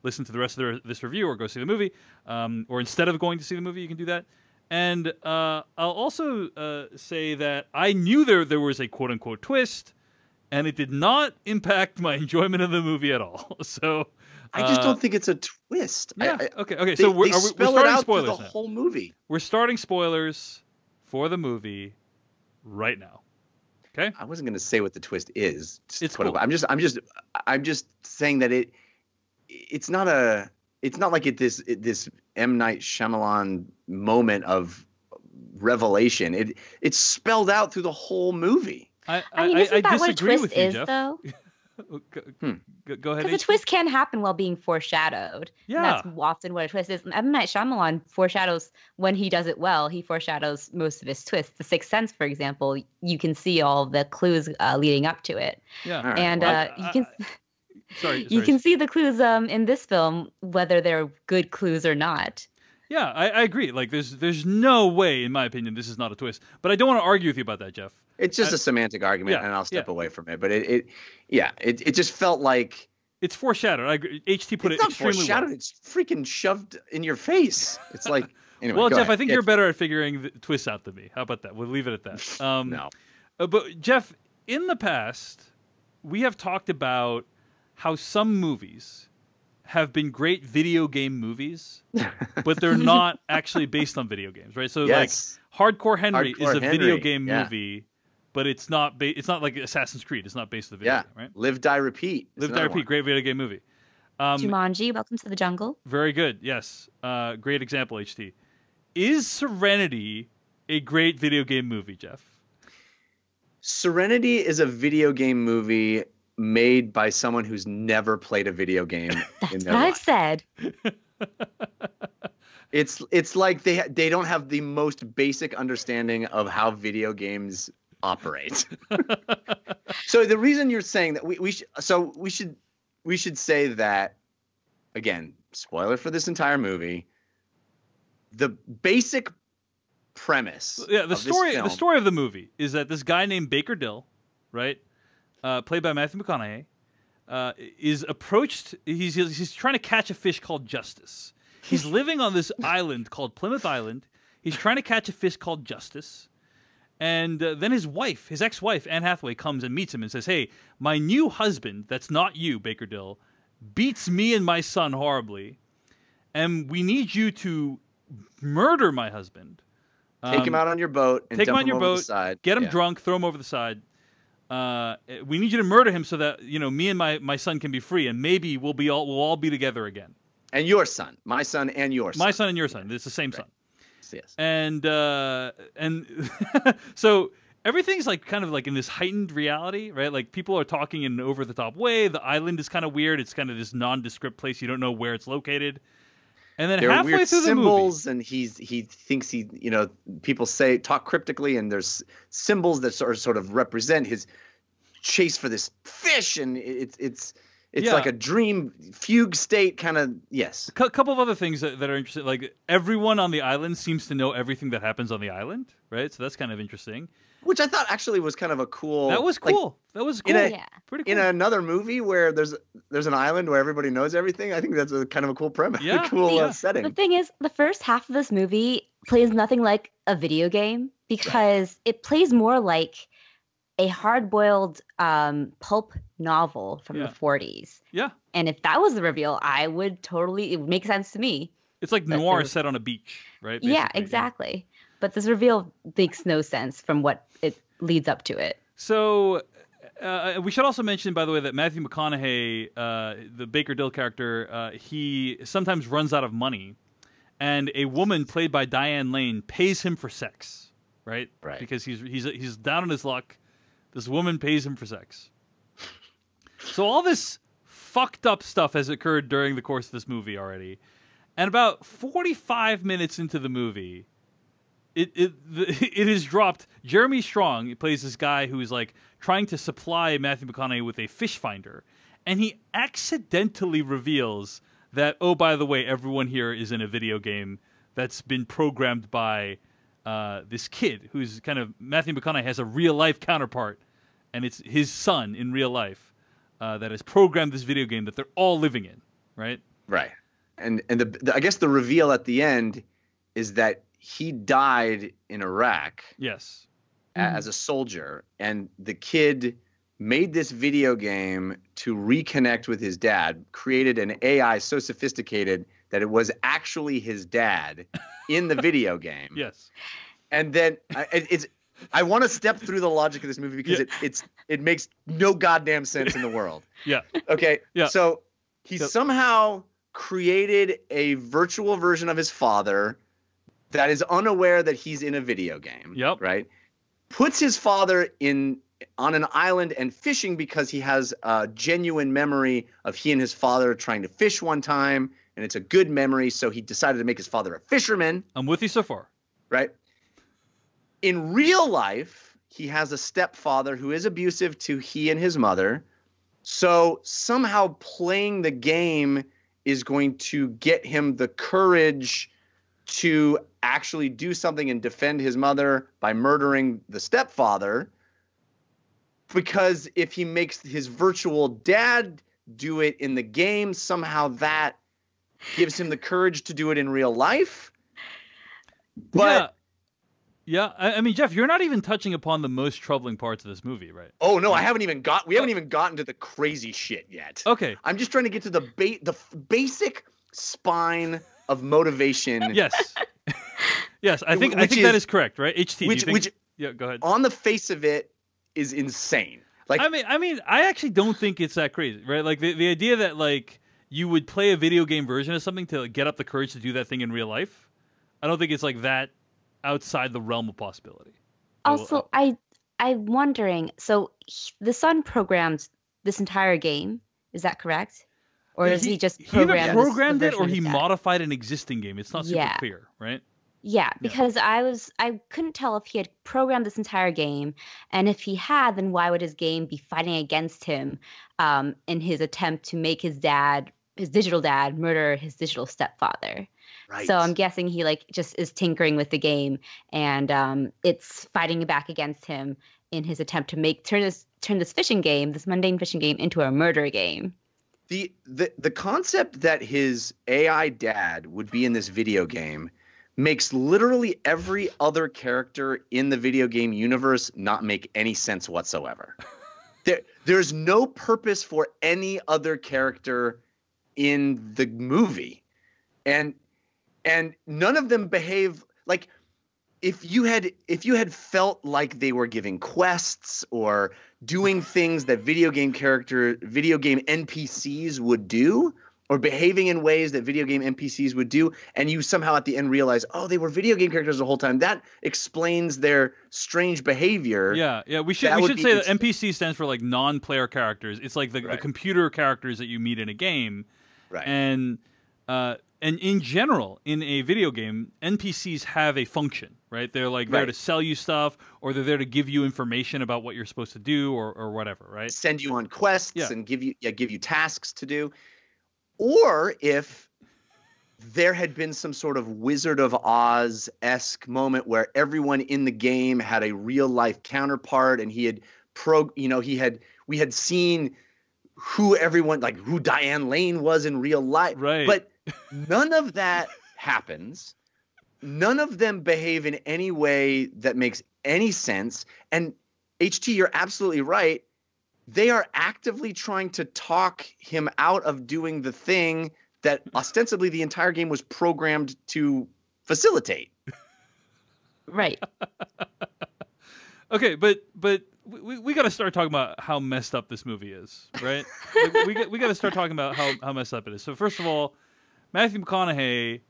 listen to the rest of this review or go see the movie. Or instead of going to see the movie, you can do that. And I'll also say that I knew there was a quote-unquote twist, and it did not impact my enjoyment of the movie at all. So I just don't think it's a twist. yeah. Okay. They, So we're spell it starting out through spoilers the now. whole movie. We're starting spoilers for the movie right now. Okay. I wasn't going to say what the twist is. It's cool. I'm just saying that it's not like this M. Night Shyamalan moment of revelation. It's spelled out through the whole movie. I mean, isn't that what a disagree twist with you, is, Jeff. though? Go ahead. Because a twist can happen while being foreshadowed. Yeah. And that's often what a twist is. M. Night Shyamalan foreshadows, when he does it well, he foreshadows most of his twists. The Sixth Sense, for example, you can see all the clues leading up to it. Yeah. Right. And you can... Sorry. You can see the clues in this film, whether they're good clues or not. Yeah, I agree. Like, there's no way, in my opinion, this is not a twist. But I don't want to argue with you about that, Jeff. It's just a semantic argument, and I'll step away from it. But it just felt like it's foreshadowed. I agree. HT put it's it not extremely foreshadowed. well. It's freaking shoved in your face. It's like anyway. Well, go Jeff, ahead. I think you're better at figuring the twists out than me. How about that? We'll leave it at that. No. But Jeff, in the past, we have talked about how some movies have been great video game movies, but they're not actually based on video games, right? So Yes. like Hardcore Henry is a video Henry, game yeah. movie, but it's not it's not like Assassin's Creed. It's not based on the video game, right? Live, Die, Repeat. is Live, Die, another Repeat, one. great video game movie. Jumanji, Welcome to the Jungle. Very good. Yes. Great example, HT. Is Serenity a great video game movie, Jeff? Serenity is a video game movie made by someone who's never played a video game in That's their what I've life. said. It's like they don't have the most basic understanding of how video games operate. So the reason you're saying that we should say that, again, spoiler for this entire movie, the basic premise. Yeah, the of this film, story of the movie is that this guy named Baker Dill, right, played by Matthew McConaughey, is approached. He's trying to catch a fish called Justice. He's living on this island called Plymouth Island. He's trying to catch a fish called Justice. And then his ex-wife, Anne Hathaway, comes and meets him and says, "Hey, my new husband, that's not you, Baker Dill, beats me and my son horribly, and we need you to murder my husband. Take him out on your boat and Take him dump on your over the boat, side. get him Yeah. drunk, throw him over the side. We need you to murder him so that me and my son can be free, and maybe we'll all be together again. And your son, my son, and your son. My son and your son. It's the same son. Yes. And so everything's like kind of like in this heightened reality, right? Like people are talking in an over the top way. The island is kind of weird. It's kind of this nondescript place. You don't know where it's located. And then There are halfway weird through the symbols, movie, and he thinks people talk cryptically, and there's symbols that sort of represent his chase for this fish, and it's Yeah. like a dream fugue state kind of. Yes. a couple of other things that are interesting. Like everyone on the island seems to know everything that happens on the island, right? So that's kind of interesting. Which I thought actually was kind of a cool. That was like, cool. That was cool. Yeah. Pretty cool. in another movie where there's an island where everybody knows everything, I think that's a kind of a cool premise, Yeah, a cool yeah. setting. The thing is, the first half of this movie plays nothing like a video game because it plays more like a hard-boiled pulp novel from Yeah. the 40s. Yeah. And if that was the reveal, it would make sense to me. It's like But noir there- set on a beach, right? Yeah, Basically, exactly. But this reveal makes no sense from what it leads up to it. So we should also mention, by the way, that Matthew McConaughey, the Baker Dill character, he sometimes runs out of money, and a woman played by Diane Lane pays him for sex, right? Right. Because he's down on his luck. This woman pays him for sex. So all this fucked up stuff has occurred during the course of this movie already, and about 45 minutes into the movie, it is dropped. Jeremy Strong plays this guy who is like trying to supply Matthew McConaughey with a fish finder, and he accidentally reveals that, oh, by the way, everyone here is in a video game that's been programmed by this kid who's kind of Matthew McConaughey has a real life counterpart, and it's his son in real life that has programmed this video game that they're all living in, right? Right. And I guess the reveal at the end is that he died in Iraq Yes. as a soldier, and the kid made this video game to reconnect with his dad, created an AI so sophisticated that it was actually his dad in the video game. Yes. And then I want to step through the logic of this movie because it makes no goddamn sense in the world. Yeah. Okay. Yeah. So he somehow created a virtual version of his father that is unaware that he's in a video game. Yep. Right. Puts his father in on an island and fishing because he has a genuine memory of he and his father trying to fish one time, and it's a good memory, so he decided to make his father a fisherman. I'm with you so far. Right? In real life, he has a stepfather who is abusive to he and his mother. So somehow playing the game is going to get him the courage to actually do something and defend his mother by murdering the stepfather. Because if he makes his virtual dad do it in the game, somehow that gives him the courage to do it in real life. But yeah. I mean, Jeff, you're not even touching upon the most troubling parts of this movie, right? Oh no, we haven't even gotten to the crazy shit yet. Okay. I'm just trying to get to the basic spine of motivation. Yes. Yes, I think that is correct, right? HT. Which yeah, go ahead. On the face of it is insane. Like, I mean, I actually don't think it's that crazy, right? Like the idea that like you would play a video game version of something to get up the courage to do that thing in real life. I don't think it's like that outside the realm of possibility. Also, I'm wondering. So the son programmed this entire game. Is that correct? Or is he just programmed? He either programmed it or he modified an existing game. It's not super clear, right? Yeah, because I couldn't tell if he had programmed this entire game, and if he had, then why would his game be fighting against him in his attempt to make his digital dad, murder his digital stepfather? Right. So I'm guessing he like just is tinkering with the game, and it's fighting back against him in his attempt to turn this fishing game, this mundane fishing game, into a murder game. The concept that his AI dad would be in this video game makes literally every other character in the video game universe not make any sense whatsoever. There's no purpose for any other character in the movie. And none of them behave like if you had felt like they were giving quests or doing things that video game NPCs would do, or behaving in ways that video game NPCs would do, and you somehow at the end realize, oh, they were video game characters the whole time. That explains their strange behavior. Yeah. We should say that NPC stands for like non-player characters. It's like the computer characters that you meet in a game. Right. And in general, in a video game, NPCs have a function, right? They're like there to sell you stuff, or they're there to give you information about what you're supposed to do, or whatever, right? Send you on quests and give you tasks to do. Or if there had been some sort of Wizard of Oz-esque moment where everyone in the game had a real life counterpart, and we had seen who Diane Lane was in real life. Right. But none of that happens. None of them behave in any way that makes any sense. And HT, you're absolutely right. They are actively trying to talk him out of doing the thing that ostensibly the entire game was programmed to facilitate. Right. Okay, but we got to start talking about how messed up this movie is, right? we got to start talking about how messed up it is. So first of all, Matthew McConaughey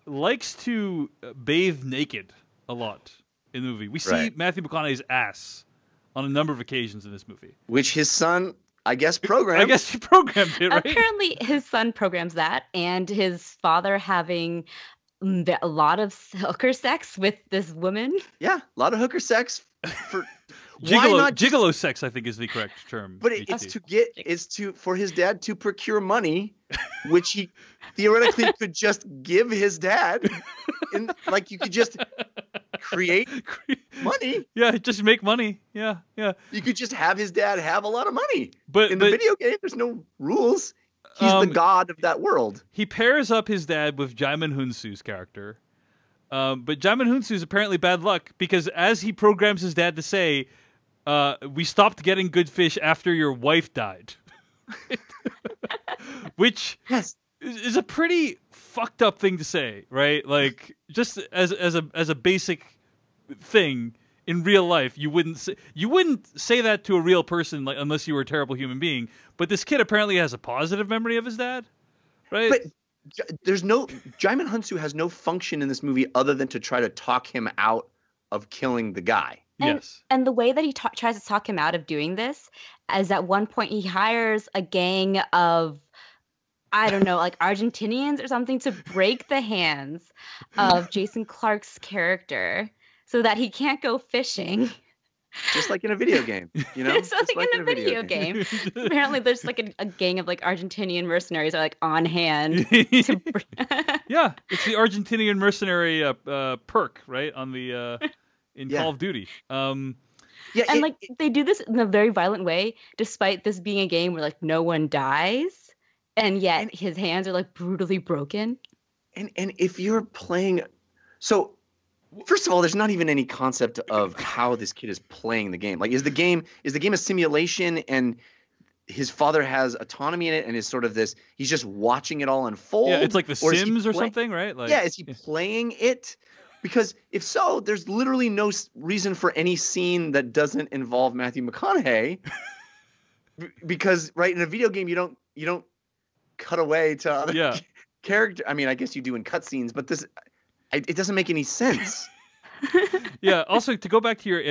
likes to bathe naked a lot in the movie. We see Matthew McConaughey's ass on a number of occasions in this movie. Which his son, I guess, programmed. I guess he programmed it, right? Apparently his son programs that, and his father having a lot of hooker sex with this woman. Yeah, a lot of hooker sex. For Gigolo sex, I think, is the correct term. But it's for his dad to procure money, which he theoretically could just give his dad. You could just create money. Yeah, just make money. Yeah. You could just have his dad have a lot of money. But in the video game, there's no rules. He's the god of that world. He pairs up his dad with Jaimon Hunsu's character. But Jaimon Hunsu is apparently bad luck because as he programs his dad to say, we stopped getting good fish after your wife died. Which is a pretty fucked up thing to say, right? Like, just as a basic thing in real life, you wouldn't say that to a real person, like, unless you were a terrible human being. But this kid apparently has a positive memory of his dad, right? But Jaimon Hunsu has no function in this movie other than to try to talk him out of killing the guy. Yes. And the way that he tries to talk him out of doing this is at one point he hires a gang of, I don't know, like Argentinians or something to break the hands of Jason Clarke's character so that he can't go fishing. Just like in a video game, you know? Just like in a video game. Apparently there's like a gang of like Argentinian mercenaries are like on hand. Yeah, it's the Argentinian mercenary perk, right? On the in Call of Duty. Yeah, and like they do this in a very violent way, despite this being a game where like no one dies, and yet his hands are like brutally broken. And if you're playing, so first of all, there's not even any concept of how this kid is playing the game. Like, is the game a simulation and his father has autonomy in it and is sort of this, he's just watching it all unfold? Yeah, it's like The Sims or something, right? Like, yeah, is he playing it? Because if so, there's literally no reason for any scene that doesn't involve Matthew McConaughey. Because right in a video game, you don't cut away to other character. I mean, I guess you do in cutscenes, but this it doesn't make any sense. Yeah. Also, to go back to your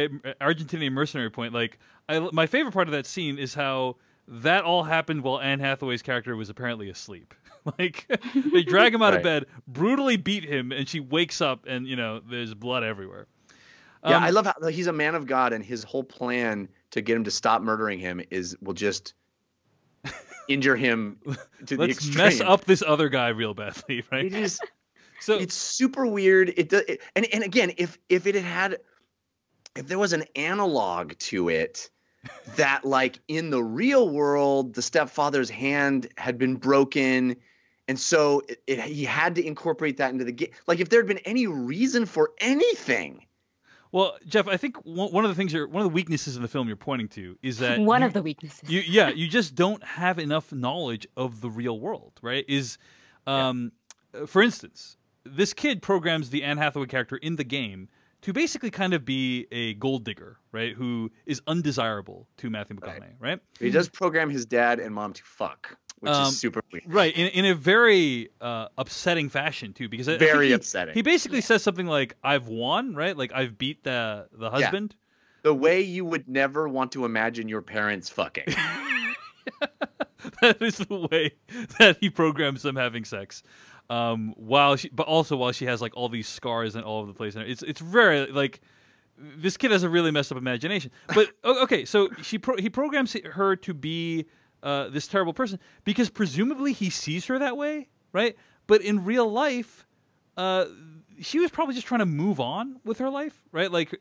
Argentinian mercenary point, like my favorite part of that scene is how that all happened while Anne Hathaway's character was apparently asleep. Like they drag him out of bed, brutally beat him, and she wakes up, and there's blood everywhere. Yeah, I love how he's a man of God, and his whole plan to get him to stop murdering him will just injure him to the extreme. Let's mess up this other guy real badly, right? It is. So it's super weird. And again, if there was an analog to it, that like in the real world, the stepfather's hand had been broken. And so he had to incorporate that into the game. Like if there had been any reason for anything. Well, Jeff, I think one of the weaknesses in the film you're pointing to is that one of the weaknesses. You just don't have enough knowledge of the real world, right? For instance, this kid programs the Anne Hathaway character in the game to basically kind of be a gold digger, right? Who is undesirable to Matthew McConaughey, right? He does program his dad and mom to fuck, which is super weird. Right, in a very upsetting fashion, too, because upsetting. He basically says something like, I've won, right? Like, I've beat the husband. Yeah. The way you would never want to imagine your parents fucking. That is the way that he programs them having sex. While she has like all these scars and all over the place. And it's very like this kid has a really messed up imagination. But okay, so he programs her to be this terrible person because presumably he sees her that way, right? But in real life, she was probably just trying to move on with her life, right? Like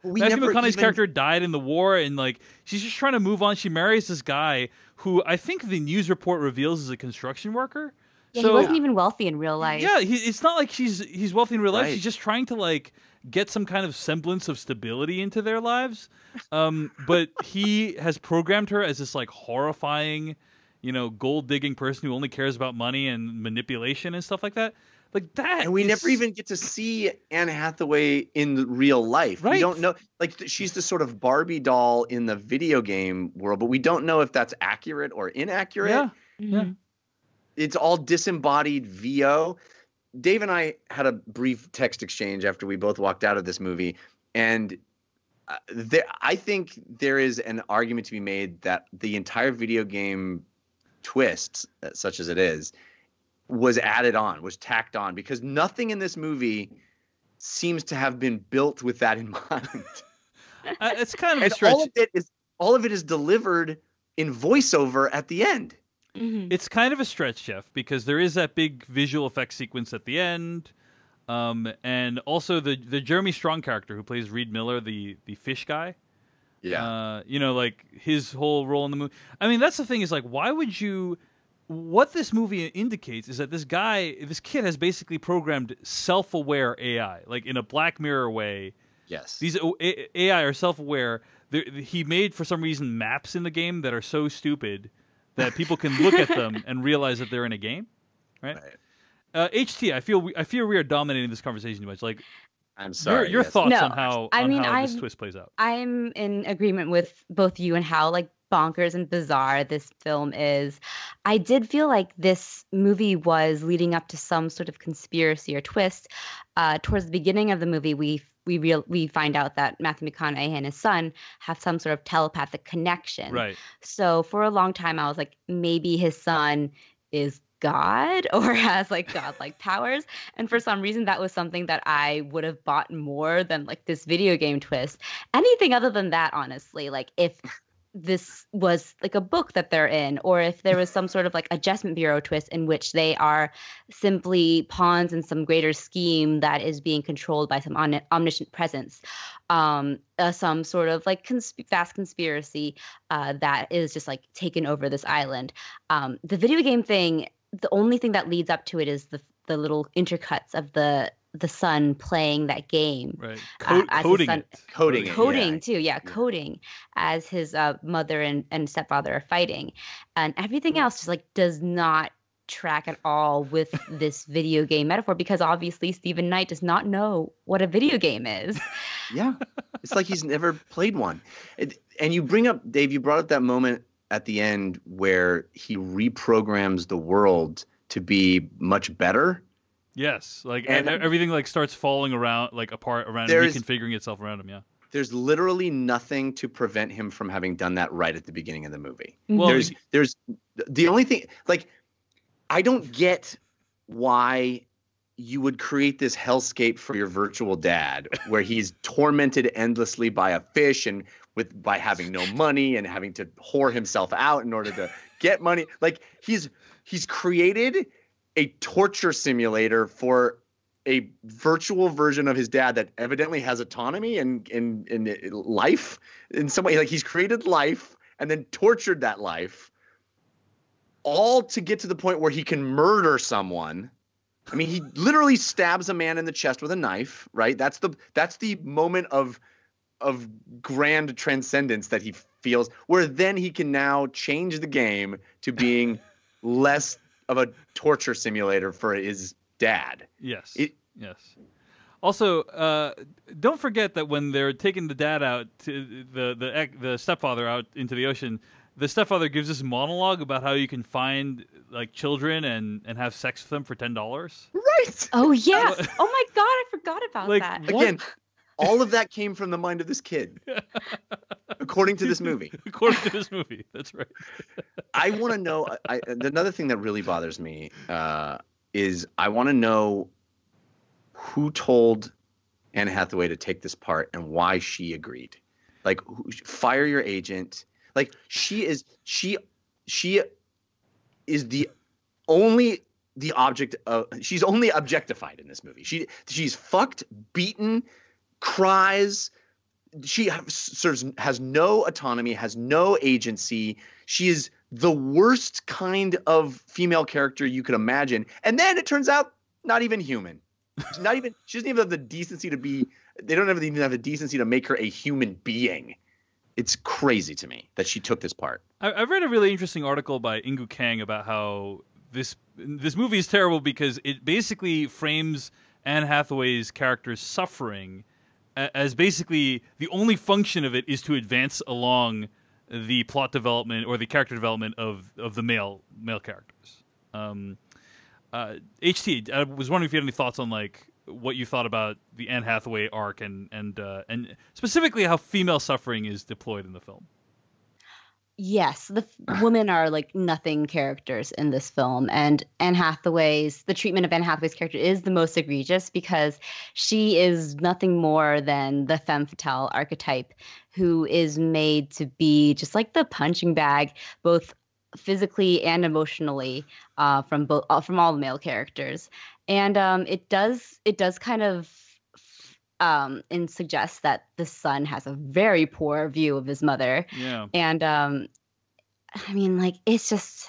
Matthew McConaughey's character died in the war, and like she's just trying to move on. She marries this guy who I think the news report reveals is a construction worker. Yeah, he wasn't even wealthy in real life. Yeah, it's not like he's wealthy in real life. Right. She's just trying to like get some kind of semblance of stability into their lives. But he has programmed her as this like horrifying, gold digging person who only cares about money and manipulation and stuff like that. Like that. And we never even get to see Anne Hathaway in real life. Right. We don't know. Like she's the sort of Barbie doll in the video game world, but we don't know if that's accurate or inaccurate. Yeah. Yeah. It's all disembodied VO. Dave and I had a brief text exchange after we both walked out of this movie. And I think there is an argument to be made that the entire video game twist, such as it is, was tacked on. Because nothing in this movie seems to have been built with that in mind. It's kind of a stretch. All of it is delivered in voiceover at the end. Mm-hmm. It's kind of a stretch, Jeff, because there is that big visual effects sequence at the end, and also the Jeremy Strong character who plays Reed Miller, the fish guy. Yeah. Like his whole role in the movie. I mean, that's the thing is like, why would you? What this movie indicates is that this kid has basically programmed self-aware AI, like in a Black Mirror way. Yes. These AI are self-aware. He made, for some reason, maps in the game that are so stupid that people can look at them and realize that they're in a game, right? HT, I feel we are dominating this conversation too much. Like, I'm sorry. Your thoughts on how this twist plays out? I'm in agreement with both you and how like bonkers and bizarre this film is. I did feel like this movie was leading up to some sort of conspiracy or twist. Towards the beginning of the movie, we we find out that Matthew McConaughey and his son have some sort of telepathic connection. Right. So for a long time, I was like, maybe his son is God or has like godlike powers. And for some reason, that was something that I would have bought more than like this video game twist. Anything other than that, honestly, like if this was like a book that they're in, or if there was some sort of like adjustment bureau twist in which they are simply pawns in some greater scheme that is being controlled by some omniscient presence, some sort of like vast conspiracy that is just like taken over this island. The video game thing, the only thing that leads up to it is the little intercuts of the son playing that game, right? Coding as his mother and stepfather are fighting, and everything else just like does not track at all with this video game metaphor, because obviously Stephen Knight does not know what a video game is. Yeah, it's like he's never played one. And you bring up, Dave, you brought up that moment at the end where he reprograms the world to be much better. Yes, like and everything like starts falling around, like apart around him, reconfiguring itself around him. Yeah, there's literally nothing to prevent him from having done that right at the beginning of the movie. Well, there's the only thing, like, I don't get why you would create this hellscape for your virtual dad, where he's tormented endlessly by a fish and by having no money and having to whore himself out in order to get money. Like he's created a torture simulator for a virtual version of his dad that evidently has autonomy and in life in some way. Like he's created life and then tortured that life, all to get to the point where he can murder someone. I mean, he literally stabs a man in the chest with a knife, right? That's the moment of grand transcendence that he feels, where then he can now change the game to being less of a torture simulator for his dad. Yes. Yes. Also, don't forget that when they're taking the dad out, to the stepfather out into the ocean, the stepfather gives this monologue about how you can find like children and have sex with them for $10. Right. Oh yes. Oh my God, I forgot about that. Again, all of that came from the mind of this kid, according to this movie. According to this movie, that's right. I want to know. Another thing that really bothers me is I want to know who told Anne Hathaway to take this part and why she agreed. Like, fire your agent. Like she is the object of. She's only objectified in this movie. She's fucked, beaten, cries. She has no autonomy, has no agency. She is the worst kind of female character you could imagine. And then it turns out not even human. She doesn't even have the decency to be. They don't even have the decency to make her a human being. It's crazy to me that she took this part. I've read a really interesting article by Ingu Kang about how this movie is terrible because it basically frames Anne Hathaway's character's suffering as basically the only function of it is to advance along the plot development or the character development of the male characters. HT, I was wondering if you had any thoughts on like what you thought about the Anne Hathaway arc and specifically how female suffering is deployed in the film. Yes, the women are like nothing characters in this film, and the treatment of Anne Hathaway's character is the most egregious because she is nothing more than the femme fatale archetype who is made to be just like the punching bag, both physically and emotionally, from all the male characters. And it does kind of and suggests that the son has a very poor view of his mother. Yeah. And I mean, like, it's just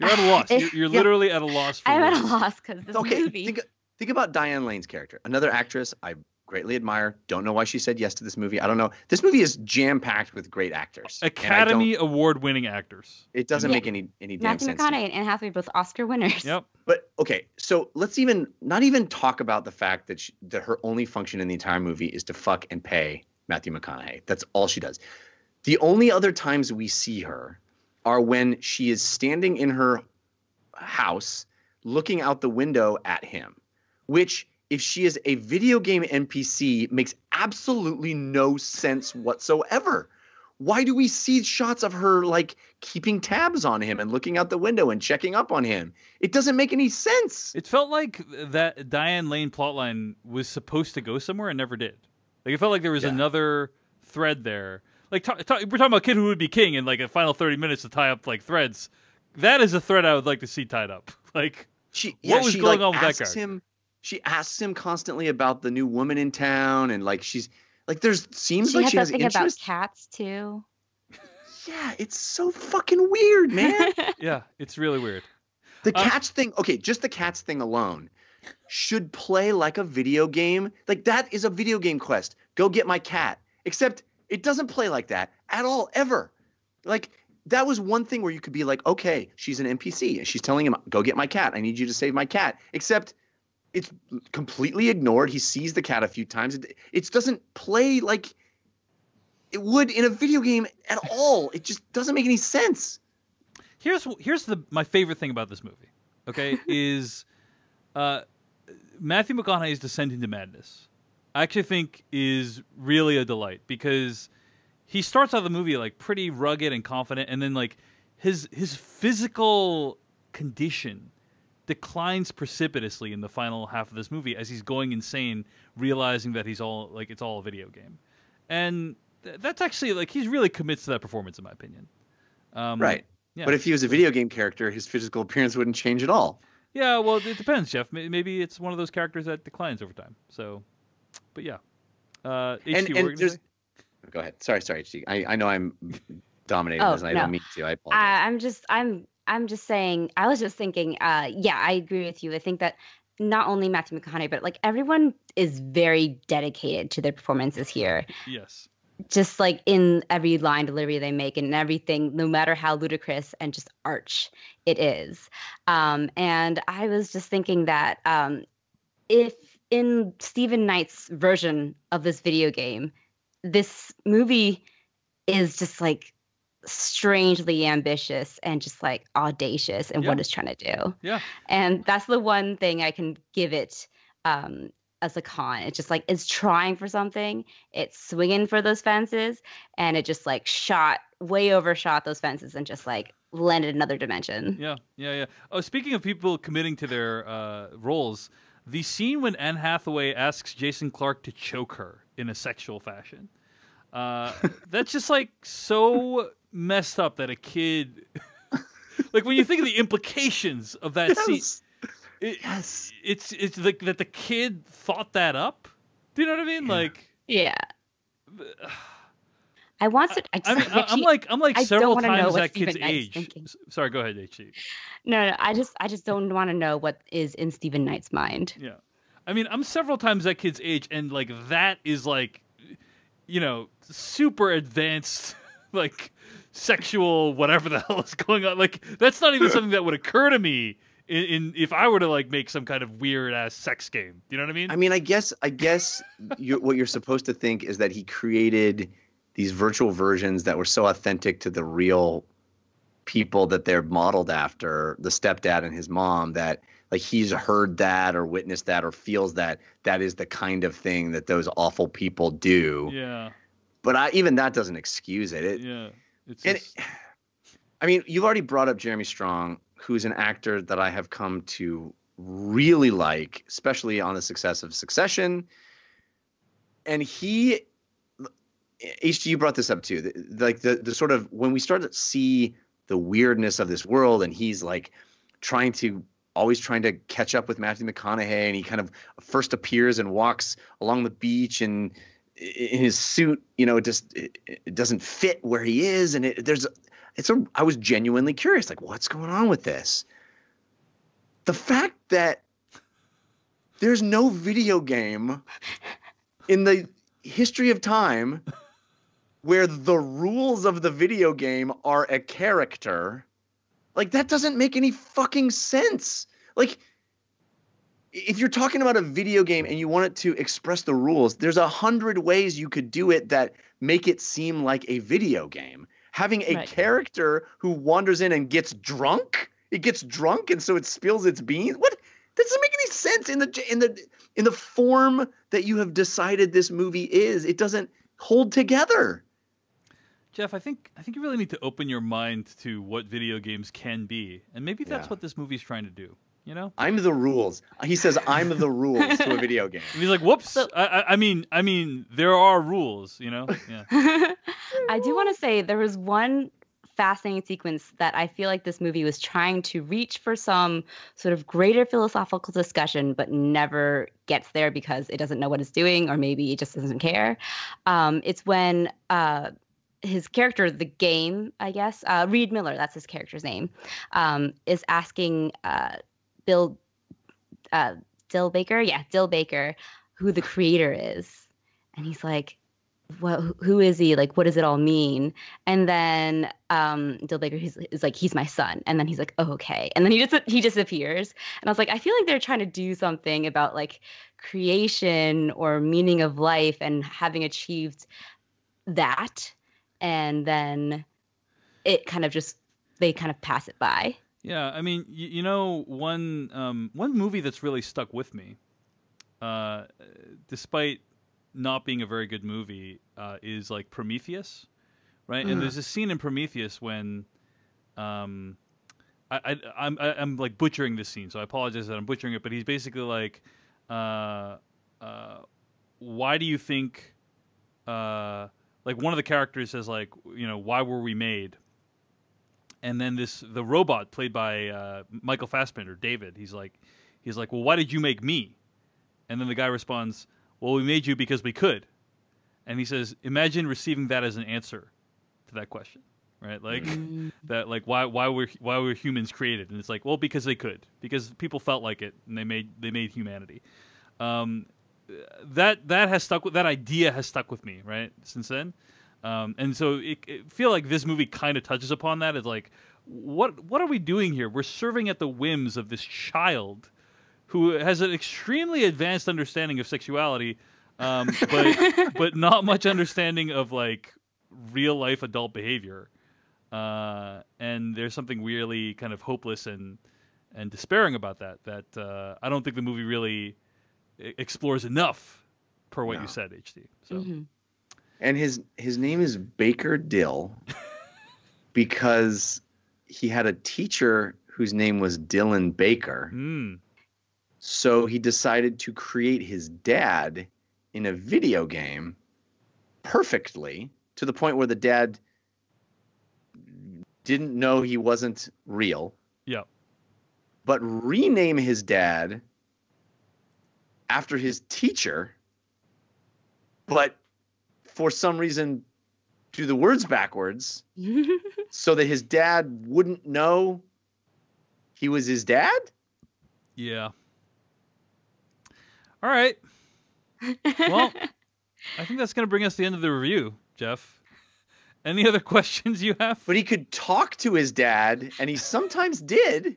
you're at a loss. You're literally at a loss. I'm at a loss because this movie. Think about Diane Lane's character, another actress I greatly admire. Don't know why she said yes to this movie. I don't know. This movie is jam-packed with great actors. Academy Award-winning acters. It doesn't make any damn sense. Matthew McConaughey and Anne Hathaway both Oscar winners. Yep. But okay, so let's not even talk about the fact that her only function in the entire movie is to fuck and pay Matthew McConaughey. That's all she does. The only other times we see her are when she is standing in her house looking out the window at him, which if she is a video game NPC makes absolutely no sense whatsoever. Why do we see shots of her like keeping tabs on him and looking out the window and checking up on him? It doesn't make any sense. It felt like that Diane Lane plotline was supposed to go somewhere and never did. Like it felt like there was another thread there. Like we're talking about Kid Who Would Be King and like a final 30 minutes to tie up like threads. That is a thread I would like to see tied up. Like what was going on with that character? She asks him constantly about the new woman in town, and like she's like seems she like she has something interest. About cats too. Yeah, it's so fucking weird, man. Yeah, it's really weird. The cats thing, okay, just the cats thing alone should play like a video game. Like that is a video game quest. Go get my cat. Except it doesn't play like that at all, ever. Like that was one thing where you could be like, okay, she's an NPC and she's telling him, go get my cat. I need you to save my cat. Except it's completely ignored. He sees the cat a few times. It doesn't play like it would in a video game at all. It just doesn't make any sense. Here's my favorite thing about this movie. Okay, is Matthew McConaughey's descent into madness. I actually think is really a delight because he starts out the movie like pretty rugged and confident, and then like his physical condition declines precipitously in the final half of this movie as he's going insane, realizing that it's all a video game, and that's actually like he really commits to that performance in my opinion. Right. Yeah. But if he was a video game character, his physical appearance wouldn't change at all. Yeah, well, it depends, Jeff. Maybe it's one of those characters that declines over time. So, but yeah. And there's. Go ahead. Sorry, HT. I know I'm dominating this, and I don't mean to. I apologize. I'm just saying. I was just thinking. Yeah, I agree with you. I think that not only Matthew McConaughey, but like everyone is very dedicated to their performances here. Yes. Just like in every line delivery they make and everything, no matter how ludicrous and just arch it is. And I was just thinking that if in Stephen Knight's version of this video game, this movie is just like strangely ambitious and just like audacious in what it's trying to do. Yeah. And that's the one thing I can give it as a con. It's just like it's trying for something, it's swinging for those fences, and it just like overshot those fences and just like landed another dimension. Yeah. Oh, speaking of people committing to their roles, the scene when Anne Hathaway asks Jason Clarke to choke her in a sexual fashion, that's just like so messed up that a kid like when you think of the implications of that scene. It's like that the kid thought that up. Do you know what I mean? Yeah. Like, yeah. I want to. I'm like several times that kid's age. Sorry, go ahead, HC. No. I just don't want to know what is in Stephen Knight's mind. Yeah, I mean, I'm several times that kid's age, and like that is like, super advanced, like sexual whatever the hell is going on. Like that's not even something that would occur to me. In if I were to like make some kind of weird ass sex game, you know what I mean? I mean, I guess what you're supposed to think is that he created these virtual versions that were so authentic to the real people that they're modeled after, the stepdad and his mom, that like he's heard that or witnessed that or feels that is the kind of thing that those awful people do. Yeah. But even that doesn't excuse it. I mean, you've already brought up Jeremy Strong, who's an actor that I have come to really like, especially on the success of Succession. And HG, you brought this up too. The sort of when we start to see the weirdness of this world, and he's like always trying to catch up with Matthew McConaughey, and he kind of first appears and walks along the beach, and in his suit, it doesn't fit where he is, and I was genuinely curious, like, what's going on with this? The fact that there's no video game in the history of time where the rules of the video game are a character, like, that doesn't make any fucking sense. Like, if you're talking about a video game and you want it to express the rules, there's 100 ways you could do it that make it seem like a video game. Having a character who wanders in and gets drunk, and so it spills its beans. What? That doesn't make any sense in the form that you have decided this movie is. It doesn't hold together. Jeff, I think you really need to open your mind to what video games can be, and maybe that's what this movie's trying to do. You know, I'm the rules. He says, "I'm the rules" to a video game. And he's like, "Whoops! So, I mean, there are rules." You know. Yeah. I do want to say there was one fascinating sequence that I feel like this movie was trying to reach for some sort of greater philosophical discussion, but never gets there because it doesn't know what it's doing, or maybe it just doesn't care. It's when his character, the game, I guess, Reed Miller, that's his character's name, is asking Dill Baker, who the creator is. And he's like, who is he? Like, what does it all mean? And then Dill Baker is like, he's my son. And then he's like, oh, okay. And then he disappears. And I was like, I feel like they're trying to do something about like creation or meaning of life and having achieved that. And then they kind of pass it by. Yeah, I mean, you know, one movie that's really stuck with me, despite not being a very good movie, is like Prometheus, right? And there's a scene in Prometheus when, I'm like butchering this scene, so I apologize that I'm butchering it. But he's basically like, why do you think, like one of the characters says like, you know, why were we made? And then the robot played by Michael Fassbender, David, he's like, well, why did you make me? And then the guy responds, well, we made you because we could. And he says, imagine receiving that as an answer to that question, right? Like that, like why were humans created? And it's like, well, because they could, because people felt like it, and they made humanity. That idea has stuck with me, right, since then. And so it feel like this movie kind of touches upon that. It's like, what are we doing here? We're serving at the whims of this child who has an extremely advanced understanding of sexuality, but not much understanding of like real life adult behavior. And there's something really kind of hopeless and despairing about that I don't think the movie really explores enough, per what you said, HD. So. Mm-hmm. And his name is Baker Dill because he had a teacher whose name was Dylan Baker. So he decided to create his dad in a video game perfectly, to the point where the dad didn't know he wasn't real. Yeah. But rename his dad after his teacher, but for some reason do the words backwards so that his dad wouldn't know he was his dad? Yeah. All right. Well, I think that's going to bring us to the end of the review, Jeff. Any other questions you have? But he could talk to his dad, and he sometimes did,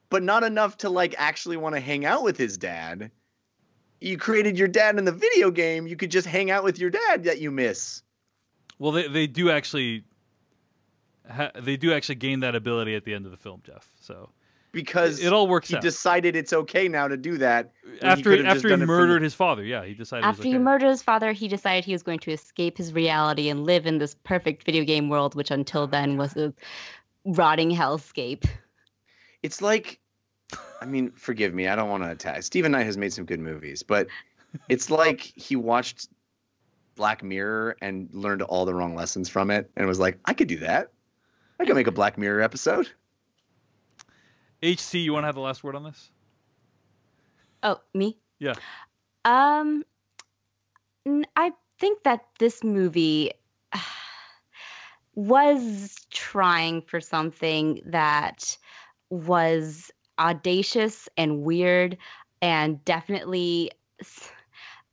but not enough to like actually want to hang out with his dad. You created your dad in the video game. You could just hang out with your dad that you miss. Well, they do actually gain that ability at the end of the film, Jeff. So because it all works out. He decided it's okay now to do that after he murdered his father. Yeah, he decided. After he murdered his father, he decided he was going to escape his reality and live in this perfect video game world, which until then was a rotting hellscape. It's like, I mean, forgive me, I don't want to attack. Stephen Knight has made some good movies, but it's like he watched Black Mirror and learned all the wrong lessons from it and was like, I could do that. I could make a Black Mirror episode. HC, you want to have the last word on this? Oh, me? Yeah. I think that this movie was trying for something that was audacious and weird and definitely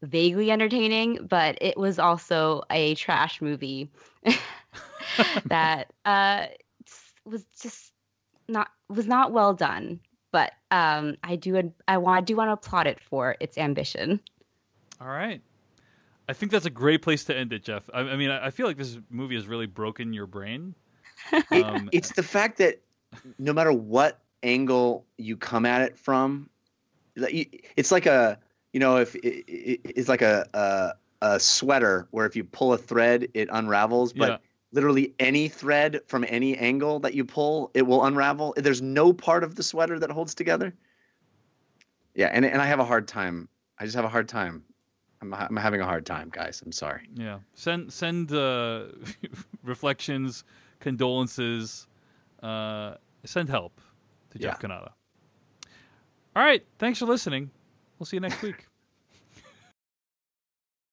vaguely entertaining, but it was also a trash movie that was not well done. But I do want to applaud it for its ambition. All right. I think that's a great place to end it, Jeff. I mean, I feel like this movie has really broken your brain. It's the fact that no matter what angle you come at it from, it's like if it's like a sweater where if you pull a thread, it unravels, but literally any thread from any angle that you pull, it will unravel. There's no part of the sweater that holds together. Yeah, and I have a hard time. I just have a hard time. I'm having a hard time, guys. I'm sorry. Yeah. Send reflections, condolences, send help to Jeff Kanata. All right. Thanks for listening. We'll see you next week.